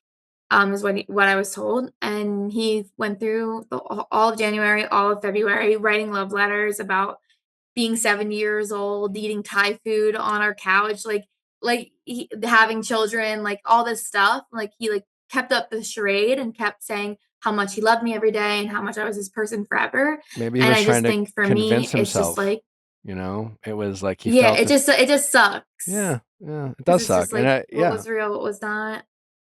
is what I was told. And he went through all of January, all of February, writing love letters about being 70 years old, eating Thai food on our couch, having children, like all this stuff. Like, he like kept up the charade and kept saying how much he loved me every day and how much I was his person forever. Maybe he was trying to convince himself. It's just like, it was like he felt it just sucks. Yeah, it does suck. Like, what was real, what was not.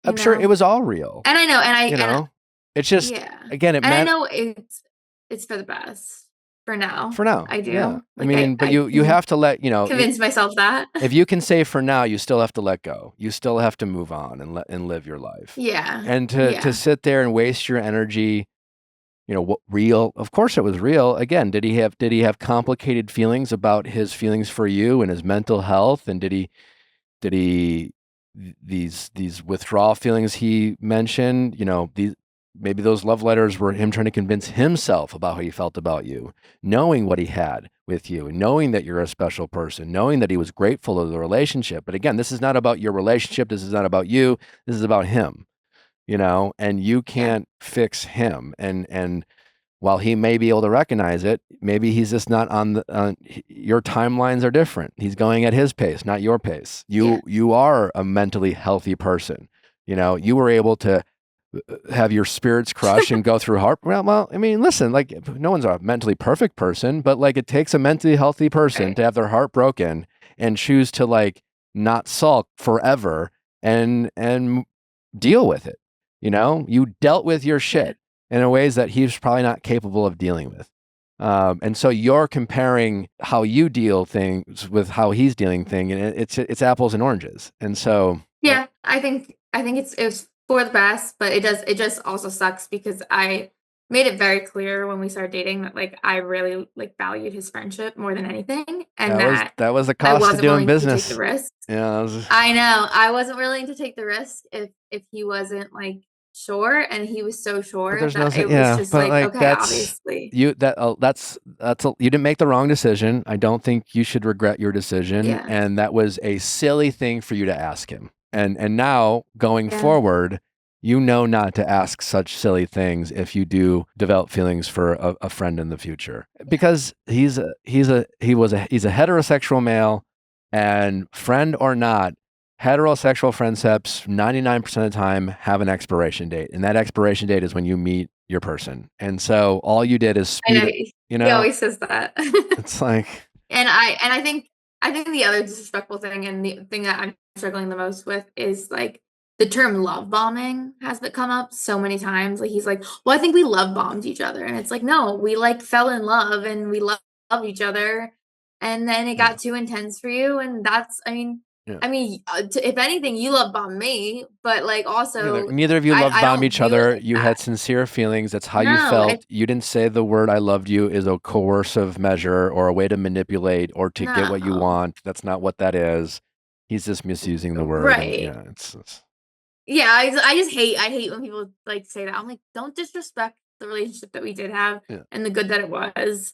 I'm sure it was all real. And I know, and it's just again, I know it's for the best. For now, I do. Yeah. Like, I mean, but you have to let convince myself that if you can say for now, you still have to let go. You still have to move on and live your life. Yeah. And to sit there and waste your energy, what real? Of course, it was real. Again, did he have complicated feelings about his feelings for you and his mental health? And did he these withdrawal feelings he mentioned? Maybe those love letters were him trying to convince himself about how he felt about you, knowing what he had with you, knowing that you're a special person, knowing that he was grateful of the relationship. But again, this is not about your relationship. This is not about you. This is about him, and you can't fix him. And while he may be able to recognize it, maybe he's just not your timelines are different. He's going at his pace, not your pace. You are a mentally healthy person. You were able to have your spirits crushed and go through heart. Well, I mean, listen, like no one's a mentally perfect person, but like it takes a mentally healthy person to have their heart broken and choose to like not sulk forever and deal with it. You know, you dealt with your shit in ways that he's probably not capable of dealing with. And so you're comparing how you deal things with how he's dealing things, and it's apples and oranges. And so yeah, I think it's for the best, but it just also sucks because I made it very clear when we started dating that like I really like valued his friendship more than anything, and that was the I cost of wasn't doing willing business. to take the risk. Yeah, I know I wasn't willing to take the risk if he wasn't like sure, and he was so sure there's that no, it yeah, was just but like like okay, that's obviously. you didn't make the wrong decision. I don't think you should regret your decision. Yeah. And that was a silly thing for you to ask him. And now going forward, you know not to ask such silly things if you do develop feelings for a friend in the future, because he's a heterosexual male, and friend or not, heterosexual friendships 99% of the time have an expiration date, and that expiration date is when you meet your person. And so all you did is speed it, you know. He always says that. It's like, and I think the other disrespectful thing, and the thing that I'm struggling the most with, is like the term love bombing has come up so many times. Like he's like, well, I think we love bombed each other, and it's like, no, we like fell in love and we love each other, and then it got too intense for you, and that's, I mean, if anything, you love bomb me, but like also neither of you love bomb each other. like you that. had sincere feelings. That's how you felt. You didn't say the word "I loved you" is a coercive measure or a way to manipulate or to get what you want. That's not what that is. He's just misusing the word. Right. And, it's I just hate when people like say that. I'm like, don't disrespect the relationship that we did have and the good that it was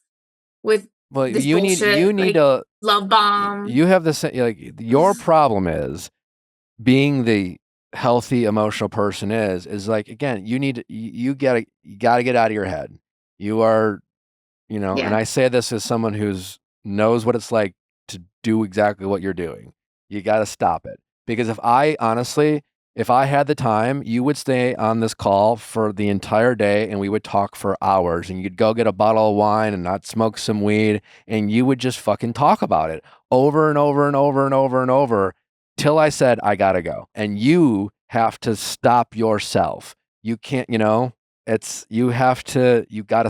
with. Well, this you bullshit, need like, to love bomb. You have this, like, your problem is being the healthy emotional person is like, again, you gotta get out of your head. You are, and I say this as someone who's knows what it's like to do exactly what you're doing. You got to stop it, because if I had the time, you would stay on this call for the entire day and we would talk for hours, and you'd go get a bottle of wine and not smoke some weed, and you would just fucking talk about it over and over and over and over and over till I said, I gotta go. And you have to stop yourself. You can't, you gotta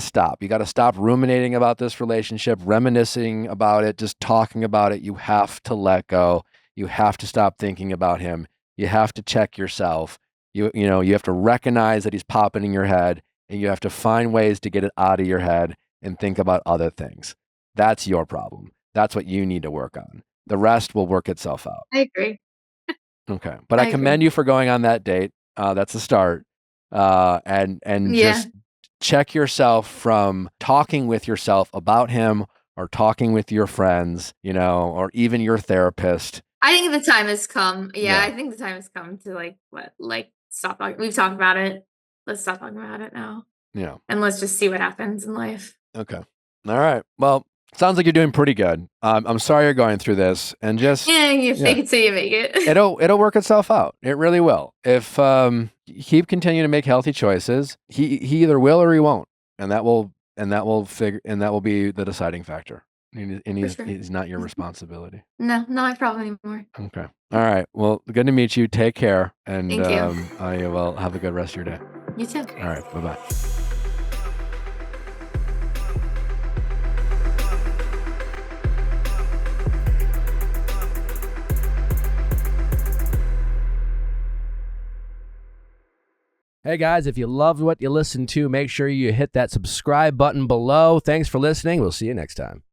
stop. You gotta stop ruminating about this relationship, reminiscing about it, just talking about it. You have to let go. You have to stop thinking about him. You have to check yourself. You have to recognize that he's popping in your head, and you have to find ways to get it out of your head and think about other things. That's your problem. That's what you need to work on. The rest will work itself out. I agree. Okay. But I commend you for going on that date. That's a start. And just check yourself from talking with yourself about him, or talking with your friends, or even your therapist. I think the time has come. Yeah, I think the time has come to stop talking. We've talked about it. Let's stop talking about it now. Yeah. And let's just see what happens in life. Okay. All right. Well, sounds like you're doing pretty good. I'm sorry you're going through this, and just you fake it till you make it. It'll work itself out. It really will. If keep continuing to make healthy choices, he either will or he won't, and that will be the deciding factor. And he's not your responsibility. No, not my problem anymore. Okay. All right. Well, good to meet you. Take care, and Thank you. I will have a good rest of your day. You too. All right. Bye-bye. Hey guys, if you loved what you listened to, make sure you hit that subscribe button below. Thanks for listening. We'll see you next time.